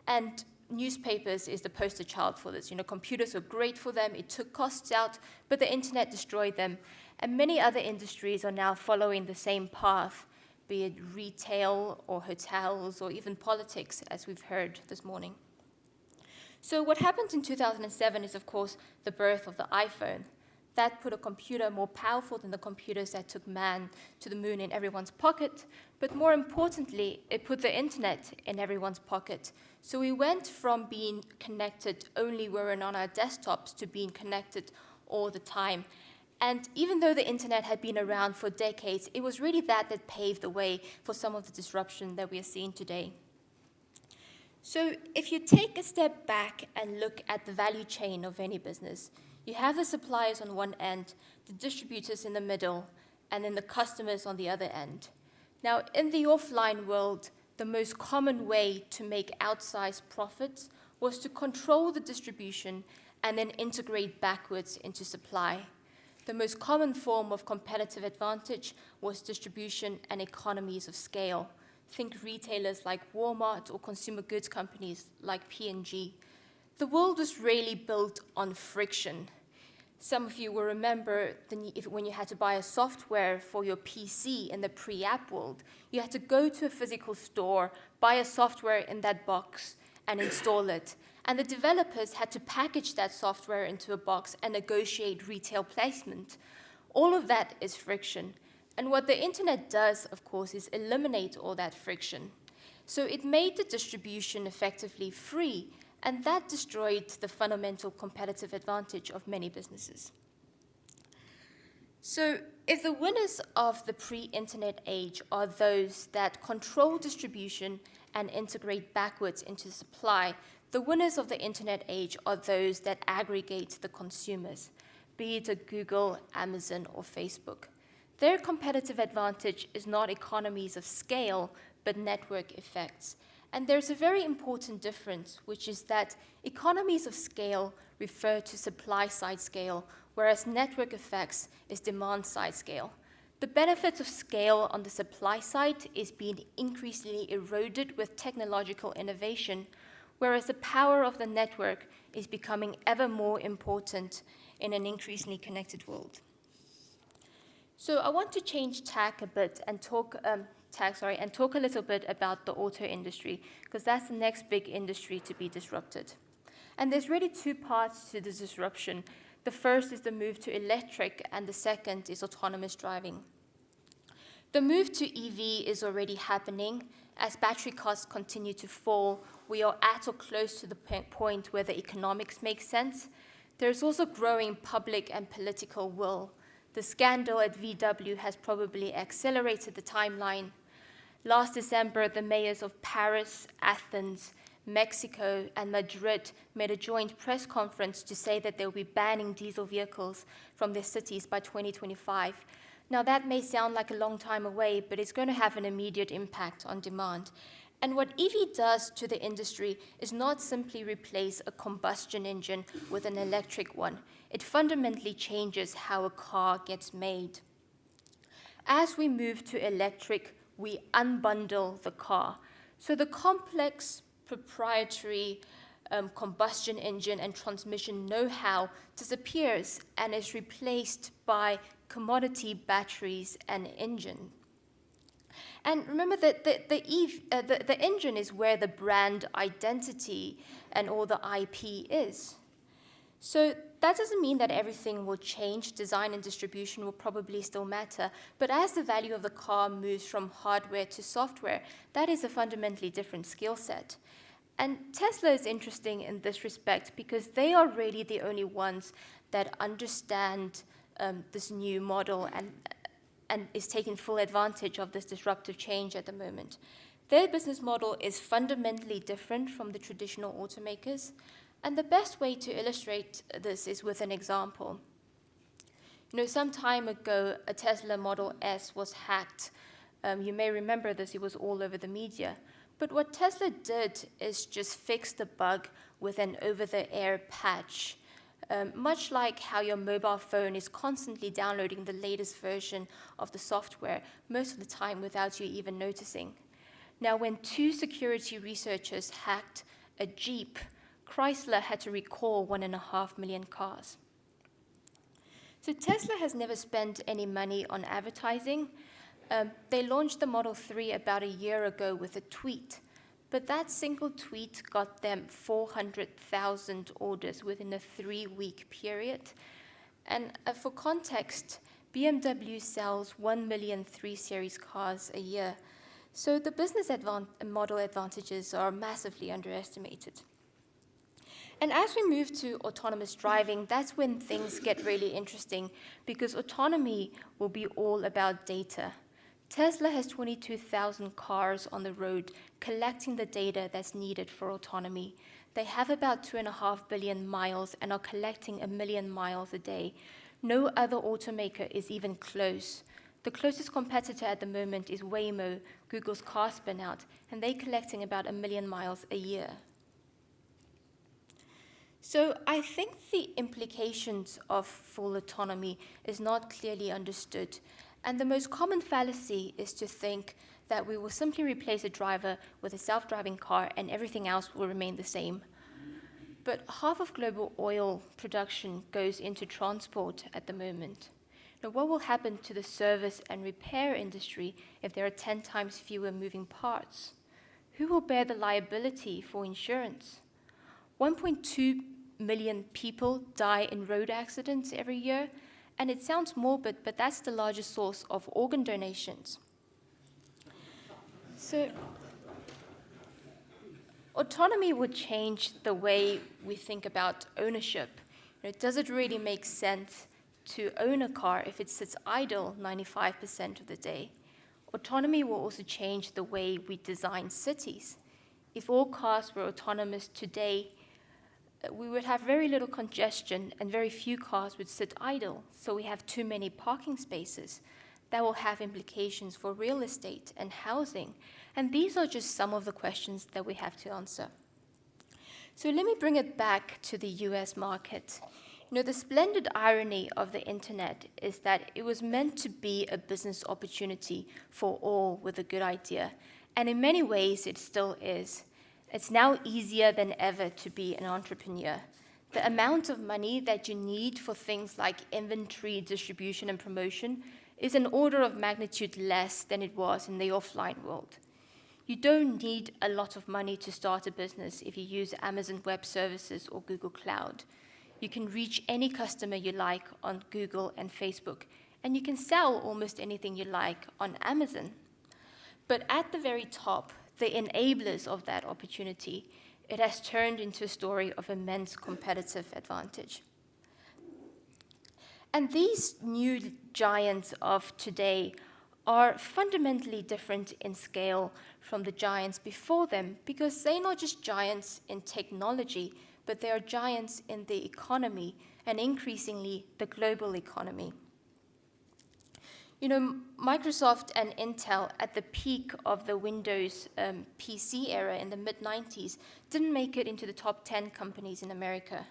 And newspapers is the poster child for this. You know, computers were great for them, it took costs out, but the internet destroyed them. And many other industries are now following the same path, be it retail or hotels or even politics, as we've heard this morning. So what happened in 2007 is, of course, the birth of the iPhone. That put a computer more powerful than the computers that took man to the moon in everyone's pocket. But more importantly, it put the internet in everyone's pocket. So we went from being connected only when we're on our desktops to being connected all the time. And even though the internet had been around for decades, it was really that paved the way for some of the disruption that we are seeing today. So if you take a step back and look at the value chain of any business, you have the suppliers on one end, the distributors in the middle, and then the customers on the other end. Now, in the offline world, the most common way to make outsized profits was to control the distribution and then integrate backwards into supply. The most common form of competitive advantage was distribution and economies of scale. Think retailers like Walmart or consumer goods companies like P&G. The world was really built on friction. Some of you will remember when you had to buy a software for your PC in the pre-app world, you had to go to a physical store, buy a software in that box, and install it. And the developers had to package that software into a box and negotiate retail placement. All of that is friction. And what the internet does, of course, is eliminate all that friction. So it made the distribution effectively free, and that destroyed the fundamental competitive advantage of many businesses. So if the winners of the pre-internet age are those that control distribution and integrate backwards into supply, the winners of the internet age are those that aggregate the consumers, be it a Google, Amazon, or Facebook. Their competitive advantage is not economies of scale, but network effects. And there's a very important difference, which is that economies of scale refer to supply-side scale, whereas network effects is demand-side scale. The benefits of scale on the supply side is being increasingly eroded with technological innovation, whereas the power of the network is becoming ever more important in an increasingly connected world. So I want to change tack a bit and talk a little bit about the auto industry, because that's the next big industry to be disrupted. And there's really two parts to the disruption. The first is the move to electric, and the second is autonomous driving. The move to EV is already happening. As battery costs continue to fall, we are at or close to the point where the economics make sense. There's also growing public and political will. The scandal at VW has probably accelerated the timeline. Last December, the mayors of Paris, Athens, Mexico, and Madrid made a joint press conference to say that they will be banning diesel vehicles from their cities by 2025. Now, that may sound like a long time away, but it's going to have an immediate impact on demand. And what EV does to the industry is not simply replace a combustion engine with an electric one. It fundamentally changes how a car gets made. As we move to electric, we unbundle the car. So the complex proprietary combustion engine and transmission know-how disappears and is replaced by commodity batteries and engine. And remember that the engine is where the brand identity and all the IP is. So that doesn't mean that everything will change. Design and distribution will probably still matter. But as the value of the car moves from hardware to software, that is a fundamentally different skill set. And Tesla is interesting in this respect because they are really the only ones that understand this new model and is taking full advantage of this disruptive change at the moment. Their business model is fundamentally different from the traditional automakers. And the best way to illustrate this is with an example. Some time ago, a Tesla Model S was hacked. You may remember this, it was all over the media. But what Tesla did is just fix the bug with an over-the-air patch. Much like how your mobile phone is constantly downloading the latest version of the software, most of the time without you even noticing. Now, when two security researchers hacked a Jeep, Chrysler had to recall 1.5 million cars. So Tesla has never spent any money on advertising. They launched the Model 3 about a year ago with a tweet, but that single tweet got them 400,000 orders within a 3-week period. And for context, BMW sells 1 million 3 Series cars a year. So the business model advantages are massively underestimated. And as we move to autonomous driving, that's when things get really interesting because autonomy will be all about data. Tesla has 22,000 cars on the road collecting the data that's needed for autonomy. They have about 2.5 billion miles and are collecting 1 million miles a day. No other automaker is even close. The closest competitor at the moment is Waymo, Google's car spin-out, and they're collecting about 1 million miles a year. So I think the implications of full autonomy is not clearly understood. And the most common fallacy is to think that we will simply replace a driver with a self-driving car and everything else will remain the same. But half of global oil production goes into transport at the moment. Now, what will happen to the service and repair industry if there are 10 times fewer moving parts? who will bear the liability for insurance? 1.2 million people die in road accidents every year, and it sounds morbid, but that's the largest source of organ donations. So, autonomy would change the way we think about ownership. Does it really make sense to own a car if it sits idle 95% of the day? Autonomy will also change the way we design cities. If all cars were autonomous today, we would have very little congestion and very few cars would sit idle, so we have too many parking spaces. That will have implications for real estate and housing, and these are just some of the questions that we have to answer. So let me bring it back to the US market. The splendid irony of the internet is that it was meant to be a business opportunity for all with a good idea, and in many ways it still is. It's now easier than ever to be an entrepreneur. The amount of money that you need for things like inventory, distribution, and promotion is an order of magnitude less than it was in the offline world. You don't need a lot of money to start a business if you use Amazon Web Services or Google Cloud. You can reach any customer you like on Google and Facebook, and you can sell almost anything you like on Amazon. But at the very top, the enablers of that opportunity, it has turned into a story of immense competitive advantage. And these new giants of today are fundamentally different in scale from the giants before them, because they're not just giants in technology, but they are giants in the economy, and increasingly the global economy. Microsoft and Intel at the peak of the Windows PC era in the mid-90s didn't make it into the top 10 companies in America.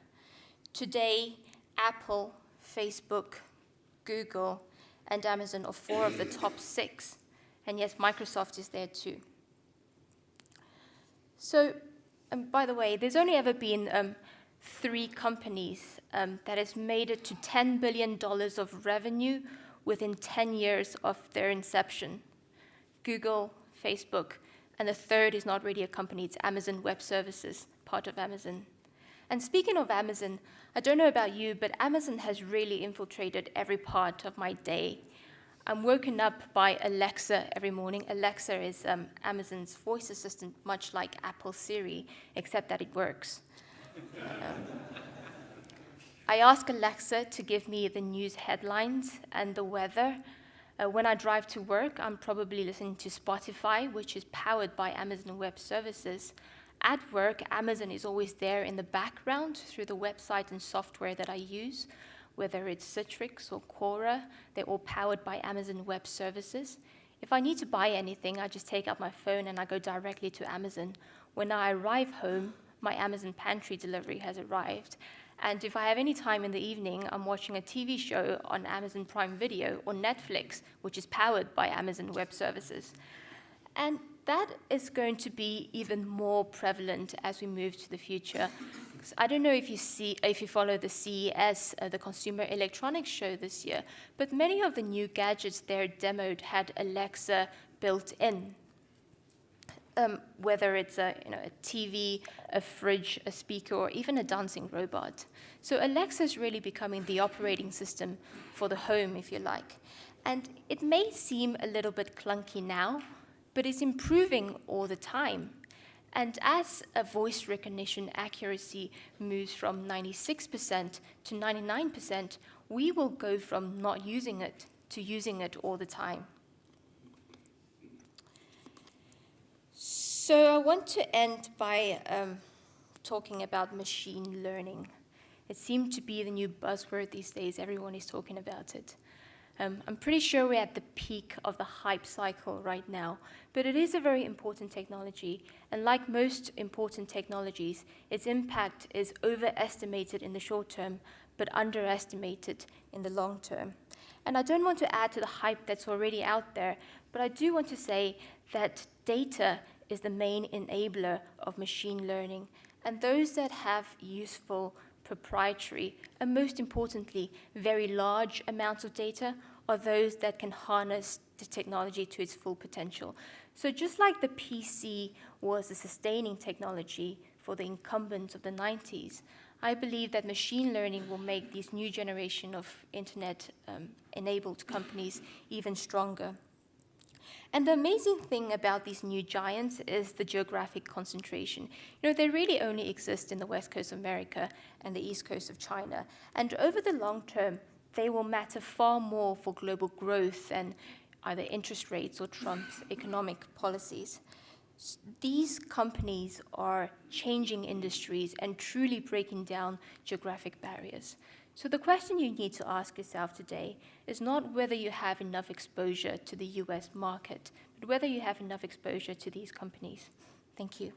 Today, Apple, Facebook, Google, and Amazon are 4 of the top 6. And yes, Microsoft is there too. So, by the way, there's only ever been 3 companies that has made it to $10 billion of revenue within 10 years of their inception. Google, Facebook, and the third is not really a company, it's Amazon Web Services, part of Amazon. And speaking of Amazon, I don't know about you, but Amazon has really infiltrated every part of my day. I'm woken up by Alexa every morning. Alexa is Amazon's voice assistant, much like Apple Siri, except that it works. I ask Alexa to give me the news headlines and the weather. When I drive to work, I'm probably listening to Spotify, which is powered by Amazon Web Services. At work, Amazon is always there in the background through the website and software that I use, whether it's Citrix or Quora. They're all powered by Amazon Web Services. If I need to buy anything, I just take out my phone and I go directly to Amazon. When I arrive home, my Amazon pantry delivery has arrived. And if I have any time in the evening, I'm watching a TV show on Amazon Prime Video or Netflix, which is powered by Amazon Web Services. And that is going to be even more prevalent as we move to the future. I don't know if you follow the CES, the Consumer Electronics Show this year, but many of the new gadgets there demoed had Alexa built in. Whether it's a TV, a fridge, a speaker, or even a dancing robot. So Alexa is really becoming the operating system for the home, if you like. And it may seem a little bit clunky now, but it's improving all the time. And as a voice recognition accuracy moves from 96% to 99%, we will go from not using it to using it all the time. So I want to end by talking about machine learning. It seems to be the new buzzword these days. Everyone is talking about it. I'm pretty sure we're at the peak of the hype cycle right now, but it is a very important technology. And like most important technologies, its impact is overestimated in the short term, but underestimated in the long term. And I don't want to add to the hype that's already out there, but I do want to say that data is the main enabler of machine learning. And those that have useful, proprietary, and most importantly, very large amounts of data are those that can harness the technology to its full potential. So just like the PC was a sustaining technology for the incumbents of the 90s, I believe that machine learning will make these new generation of internet-enabled companies even stronger. And the amazing thing about these new giants is the geographic concentration. They really only exist in the west coast of America and the east coast of China. And over the long term, they will matter far more for global growth than either interest rates or Trump's economic policies. These companies are changing industries and truly breaking down geographic barriers. So the question you need to ask yourself today is not whether you have enough exposure to the US market, but whether you have enough exposure to these companies. Thank you.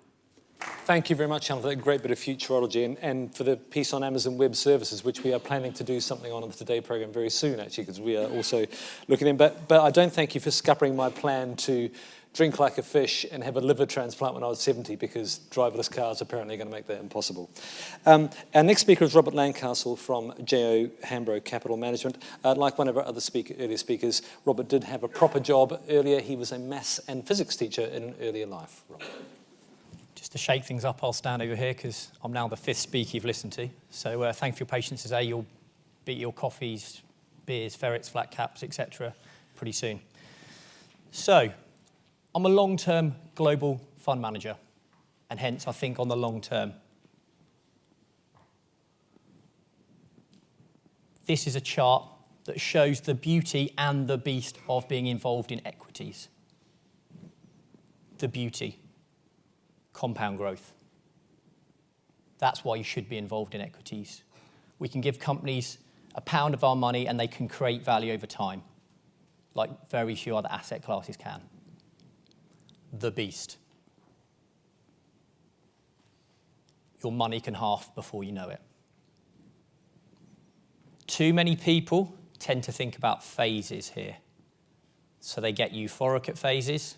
Thank you very much, Alan, for that great bit of futurology and for the piece on Amazon Web Services, which we are planning to do something on in the Today programme very soon, actually, because we are also looking in. But I don't thank you for scuppering my plan to drink like a fish and have a liver transplant when I was 70, because driverless cars are apparently going to make that impossible. Our next speaker is Robert Lancastle from J.O. Hambro Capital Management. Like one of our other earlier speakers, Robert did have a proper job earlier. He was a maths and physics teacher in an earlier life. Robert. Just to shake things up, I'll stand over here because I'm now the fifth speaker you've listened to. So thank you for your patience today. You'll beat your coffees, beers, ferrets, flat caps, etc. pretty soon. So I'm a long-term global fund manager, and hence I think on the long term. This is a chart that shows the beauty and the beast of being involved in equities. The beauty, compound growth. That's why you should be involved in equities. We can give companies £1 of our money and they can create value over time, like very few other asset classes can. The beast. Your money can halve before you know it. Too many people tend to think about phases here. So they get euphoric at phases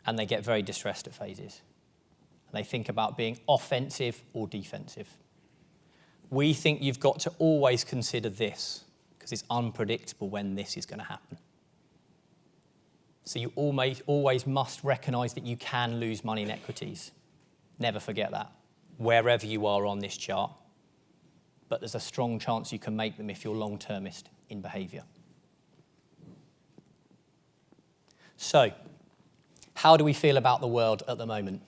and they get very distressed at phases. And they think about being offensive or defensive. We think you've got to always consider this because it's unpredictable when this is going to happen. So you always must recognise that you can lose money in equities. Never forget that, wherever you are on this chart. But there's a strong chance you can make them if you're long-termist in behaviour. So, how do we feel about the world at the moment?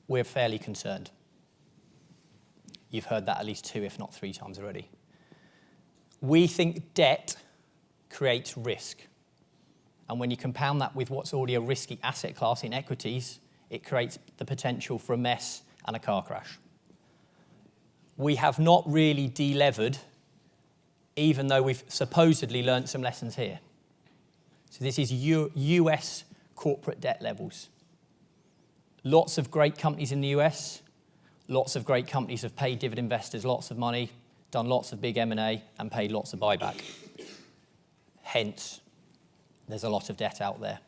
We're fairly concerned. You've heard that at least 2, if not 3 times already. We think debt creates risk. And when you compound that with what's already a risky asset class in equities, it creates the potential for a mess and a car crash. We have not really de-levered, even though we've supposedly learned some lessons here. So this is US corporate debt levels. Lots of great companies in the US, lots of great companies have paid dividend investors lots of money, done lots of big M&A, and paid lots of buyback. Hence, there's a lot of debt out there,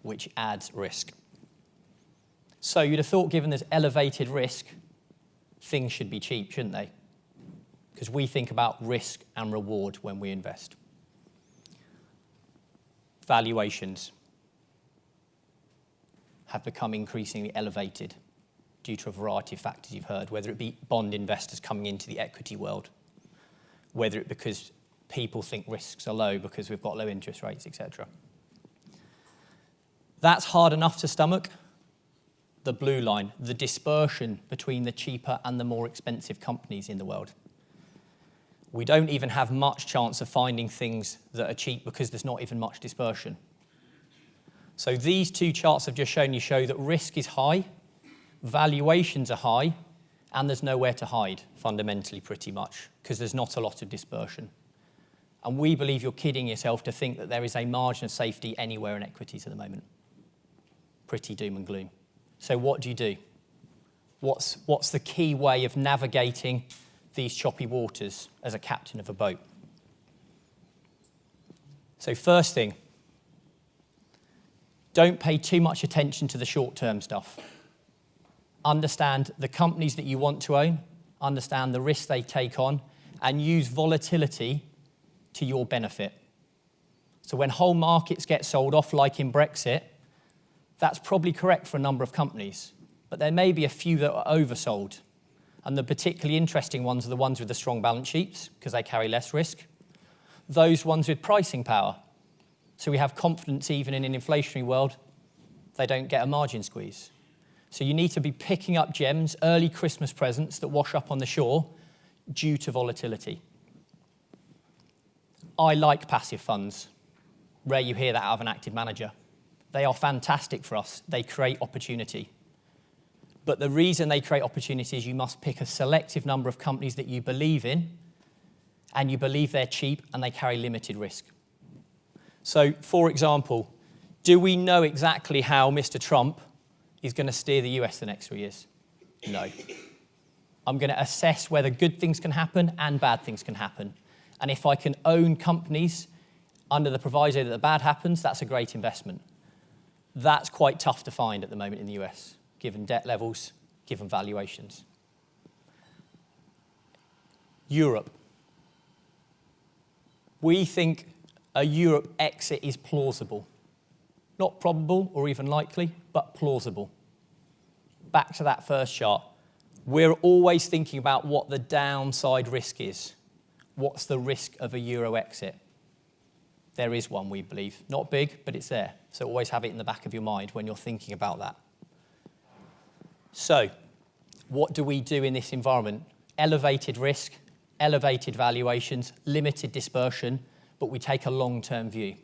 which adds risk. So you'd have thought, given there's elevated risk, things should be cheap, shouldn't they? Because we think about risk and reward when we invest. Valuations have become increasingly elevated due to a variety of factors you've heard, whether it be bond investors coming into the equity world, whether it because people think risks are low because we've got low interest rates, etc. That's hard enough to stomach. The blue line, the dispersion between the cheaper and the more expensive companies in the world. We don't even have much chance of finding things that are cheap because there's not even much dispersion. So these 2 charts I've just shown you show that risk is high, valuations are high, and there's nowhere to hide, fundamentally, pretty much, because there's not a lot of dispersion. And we believe you're kidding yourself to think that there is a margin of safety anywhere in equities at the moment. Pretty doom and gloom. So what do you do? What's the key way of navigating these choppy waters as a captain of a boat? So first thing, don't pay too much attention to the short-term stuff. Understand the companies that you want to own, understand the risks they take on, and use volatility to your benefit. So when whole markets get sold off, like in Brexit, that's probably correct for a number of companies. But there may be a few that are oversold. And the particularly interesting ones are the ones with the strong balance sheets, because they carry less risk. Those ones with pricing power. So we have confidence even in an inflationary world, they don't get a margin squeeze. So you need to be picking up gems, early Christmas presents that wash up on the shore due to volatility. I like passive funds. Rare you hear that out of an active manager. They are fantastic for us. They create opportunity. But the reason they create opportunity is you must pick a selective number of companies that you believe in, and you believe they're cheap and they carry limited risk. So, for example, do we know exactly how Mr. Trump is going to steer the US the next 3 years? No. I'm going to assess whether good things can happen and bad things can happen. And if I can own companies under the proviso that the bad happens, that's a great investment. That's quite tough to find at the moment in the US, given debt levels, given valuations. Europe. We think a Europe exit is plausible. Not probable or even likely, but plausible. Back to that first chart. We're always thinking about what the downside risk is. What's the risk of a Euro exit? There is one, we believe. Not big, but it's there. So always have it in the back of your mind when you're thinking about that. So, what do we do in this environment? Elevated risk, elevated valuations, limited dispersion, but we take a long-term view.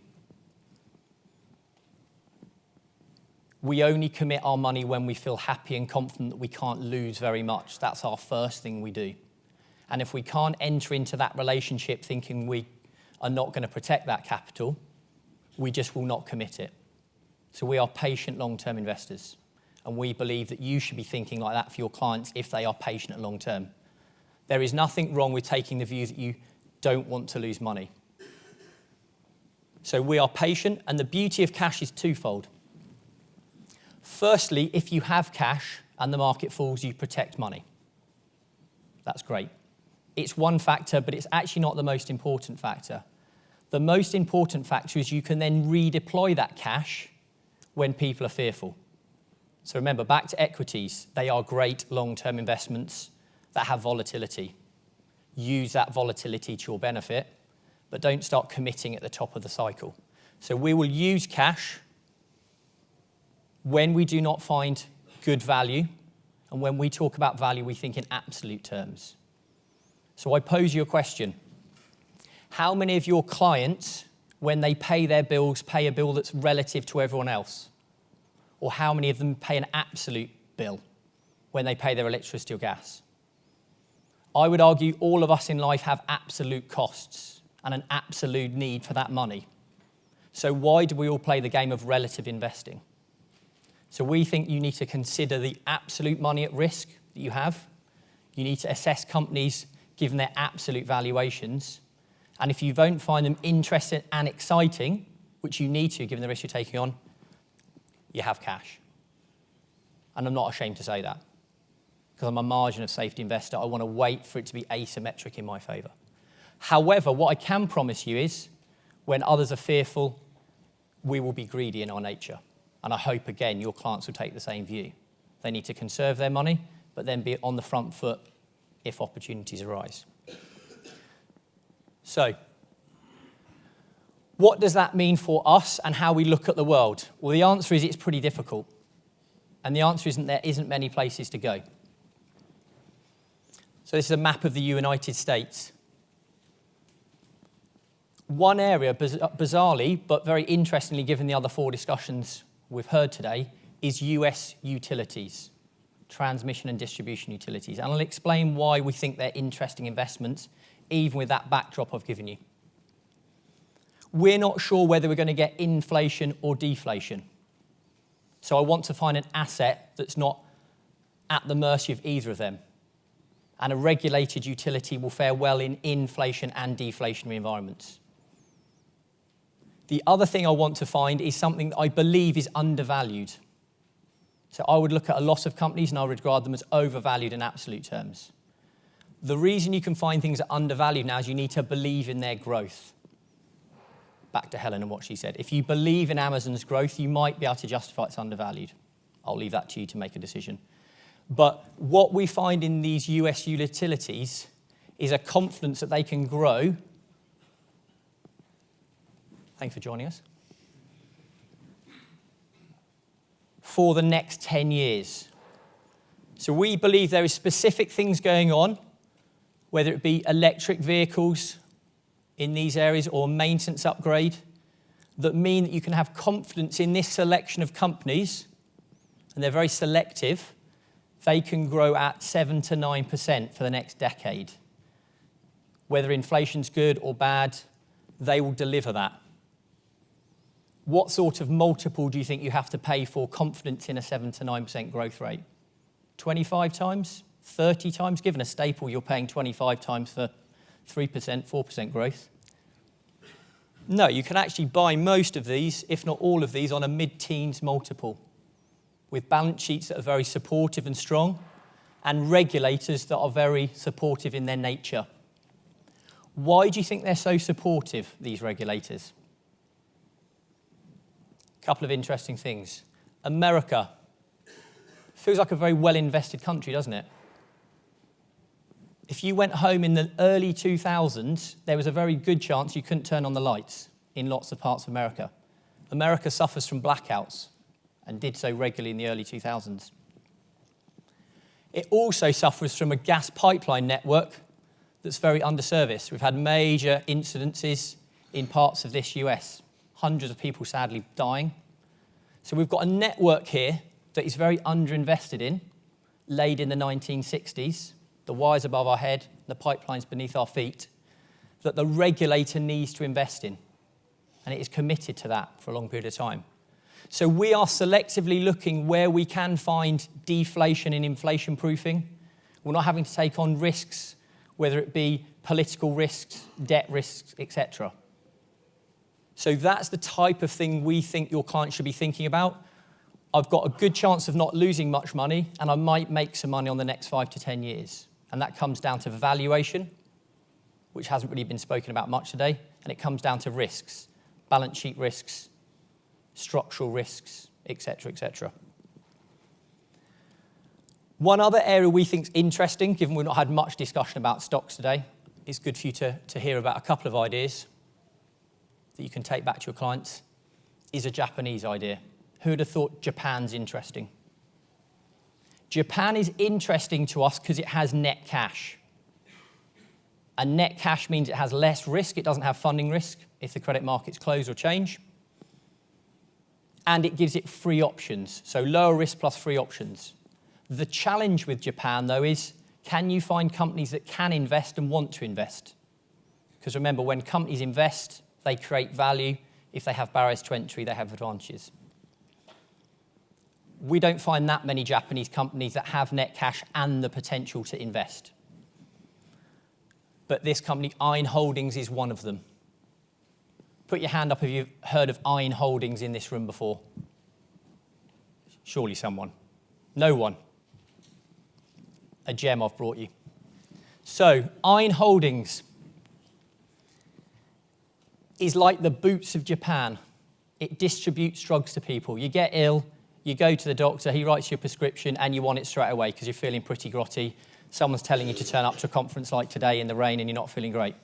We only commit our money when we feel happy and confident that we can't lose very much. That's our first thing we do. And if we can't enter into that relationship thinking we are not going to protect that capital, we just will not commit it. So we are patient long-term investors. And we believe that you should be thinking like that for your clients if they are patient and long-term. There is nothing wrong with taking the view that you don't want to lose money. So we are patient, and the beauty of cash is twofold. Firstly, if you have cash and the market falls, you protect money. That's great. It's one factor, but it's actually not the most important factor. The most important factor is you can then redeploy that cash when people are fearful. So remember, back to equities, they are great long-term investments that have volatility. Use that volatility to your benefit, but don't start committing at the top of the cycle. So we will use cash when we do not find good value, and when we talk about value, we think in absolute terms. So I pose you a question. How many of your clients, when they pay their bills, pay a bill that's relative to everyone else? Or how many of them pay an absolute bill when they pay their electricity or gas? I would argue all of us in life have absolute costs and an absolute need for that money. So why do we all play the game of relative investing? So we think you need to consider the absolute money at risk that you have. You need to assess companies given their absolute valuations. And if you don't find them interesting and exciting, which you need to given the risk you're taking on, you have cash. And I'm not ashamed to say that, because I'm a margin of safety investor. I want to wait for it to be asymmetric in my favour. However, what I can promise you is, when others are fearful, we will be greedy in our nature. And I hope, again, your clients will take the same view. They need to conserve their money, but then be on the front foot if opportunities arise. So, what does that mean for us and how we look at the world? Well, the answer is it's pretty difficult. And the answer isn't there isn't many places to go. So this is a map of the United States. One area, bizarrely, but very interestingly, given the other four discussions we've heard today, is US utilities, transmission and distribution utilities. And I'll explain why we think they're interesting investments, even with that backdrop I've given you. We're not sure whether we're going to get inflation or deflation. So I want to find an asset that's not at the mercy of either of them. And a regulated utility will fare well in inflation and deflationary environments. The other thing I want to find is something that I believe is undervalued. So I would look at a lot of companies and I would regard them as overvalued in absolute terms. The reason you can find things that are undervalued now is you need to believe in their growth. back to Helen and what she said. If you believe in Amazon's growth, you might be able to justify it's undervalued. I'll leave that to you to make a decision. But what we find in these US utilities is a confidence that they can grow. Thanks for joining us. For the next 10 years. So we believe there is specific things going on, whether it be electric vehicles in these areas or maintenance upgrade, that mean that you can have confidence in this selection of companies, and they're very selective. They can grow at 7 to 9% for the next decade. Whether inflation's good or bad, they will deliver that. What sort of multiple do you think you have to pay for confidence in a 7 to 9% growth rate? 25 times? 30 times? Given a staple, you're paying 25 times for 3%, 4% growth. No, you can actually buy most of these, if not all of these, on a mid-teens multiple, with balance sheets that are very supportive and strong, and regulators that are very supportive in their nature. Why do you think they're so supportive, these regulators? A couple of interesting things. America feels like a very well-invested country, doesn't it? If you went home in the early 2000s, there was a very good chance you couldn't turn on the lights in lots of parts of America. America suffers from blackouts and did so regularly in the early 2000s. It also suffers from a gas pipeline network that's very underserviced. We've had major incidences in parts of this US, hundreds of people sadly dying. So we've got a network here that is very underinvested in, laid in the 1960s, the wires above our head, the pipelines beneath our feet, that the regulator needs to invest in. And it is committed to that for a long period of time. So we are selectively looking where we can find deflation and inflation proofing. We're not having to take on risks, whether it be political risks, debt risks, etc. So that's the type of thing we think your client should be thinking about. I've got a good chance of not losing much money, and I might make some money on the next 5 to 10 years. And that comes down to valuation, which hasn't really been spoken about much today, and it comes down to risks, balance sheet risks, structural risks, etc., etc. One other area we think is interesting, given we've not had much discussion about stocks today, it's good for you to hear about a couple of ideas that you can take back to your clients, is a Japanese idea. Who would have thought Japan's interesting? Japan is interesting to us because it has net cash. And net cash means it has less risk. It doesn't have funding risk if the credit markets close or change. And it gives it free options, so lower risk plus free options. The challenge with Japan, though, is can you find companies that can invest and want to invest? Because remember, when companies invest, they create value. If they have barriers to entry, they have advantages. We don't find that many Japanese companies that have net cash and the potential to invest. But this company, Ein Holdings, is one of them. Put your hand up if you've heard of Ein Holdings in this room before. Surely someone. No one. A gem I've brought you. So, Ein Holdings is like the Boots of Japan. It distributes drugs to people. You get ill, you go to the doctor, he writes you a prescription, and you want it straight away because you're feeling pretty grotty. Someone's telling you to turn up to a conference like today in the rain and you're not feeling great.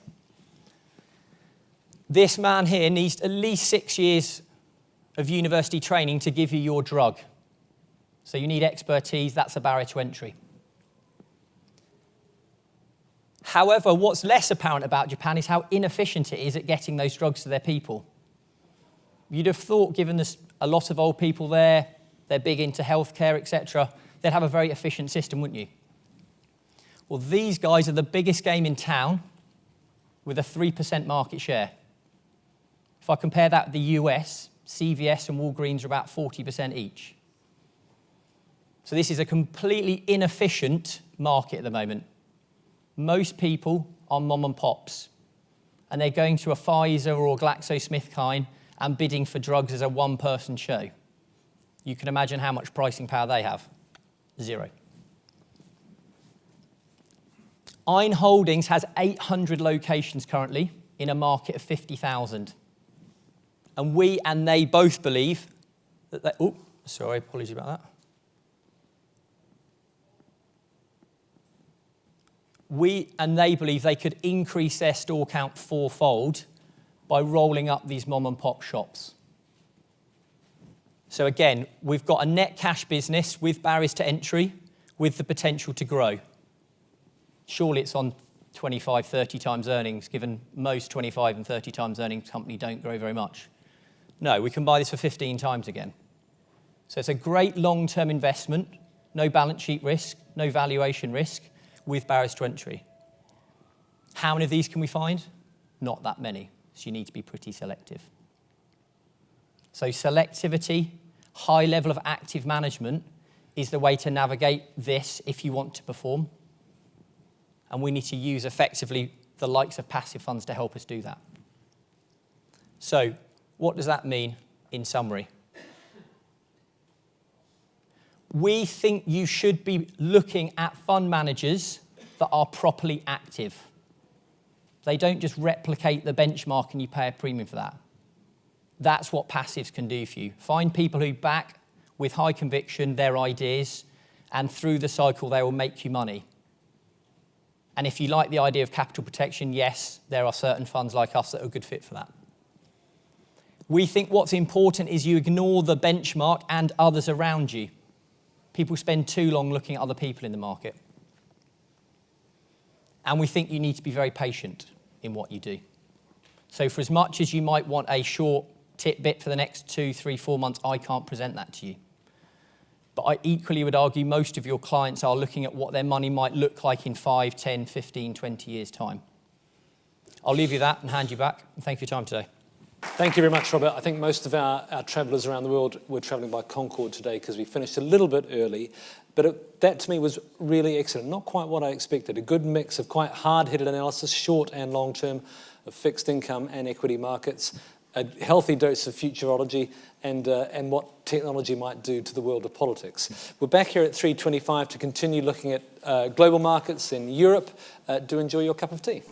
This man here needs at least 6 years of university training to give you your drug. So you need expertise, that's a barrier to entry. However, what's less apparent about Japan is how inefficient it is at getting those drugs to their people. You'd have thought, given there's a lot of old people there, they're big into healthcare, etc., they'd have a very efficient system, wouldn't you? Well, these guys are the biggest game in town with a 3% market share. If I compare that with the US, CVS and Walgreens are about 40% each. So this is a completely inefficient market at the moment. Most people are mom and pops, and they're going to a Pfizer or GlaxoSmithKline and bidding for drugs as a one-person show. You can imagine how much pricing power they have. 0. Ein Holdings has 800 locations currently in a market of 50,000. And we and they both believe that they... Oh, sorry, apologies about that. We and they believe they could increase their store count fourfold by rolling up these mom and pop shops. So again, we've got a net cash business with barriers to entry, with the potential to grow. Surely it's on 25, 30 times earnings, given most 25 and 30 times earnings companies don't grow very much. No, we can buy this for 15 times again. So it's a great long-term investment, no balance sheet risk, no valuation risk, with barriers to entry. How many of these can we find? Not that many, so you need to be pretty selective. So selectivity, high level of active management is the way to navigate this if you want to perform. And we need to use effectively the likes of passive funds to help us do that. So what does that mean in summary? We think you should be looking at fund managers that are properly active. They don't just replicate the benchmark and you pay a premium for that. That's what passives can do for you. Find people who back with high conviction their ideas, and through the cycle they will make you money. And if you like the idea of capital protection, yes, there are certain funds like us that are a good fit for that. We think what's important is you ignore the benchmark and others around you. People spend too long looking at other people in the market. And we think you need to be very patient in what you do. So for as much as you might want a short tidbit for the next 2, 3, 4 months, I can't present that to you. But I equally would argue most of your clients are looking at what their money might look like in 5, 10, 15, 20 years' time. I'll leave you that and hand you back. And thank you for your time today. Thank you very much, Robert. I think most of our travellers around the world were travelling by Concorde today because we finished a little bit early. But that to me was really excellent. Not quite what I expected. A good mix of quite hard-headed analysis, short and long-term, of fixed income and equity markets, a healthy dose of futurology, and what technology might do to the world of politics. We're back here at 3:25 to continue looking at global markets in Europe. Do enjoy your cup of tea.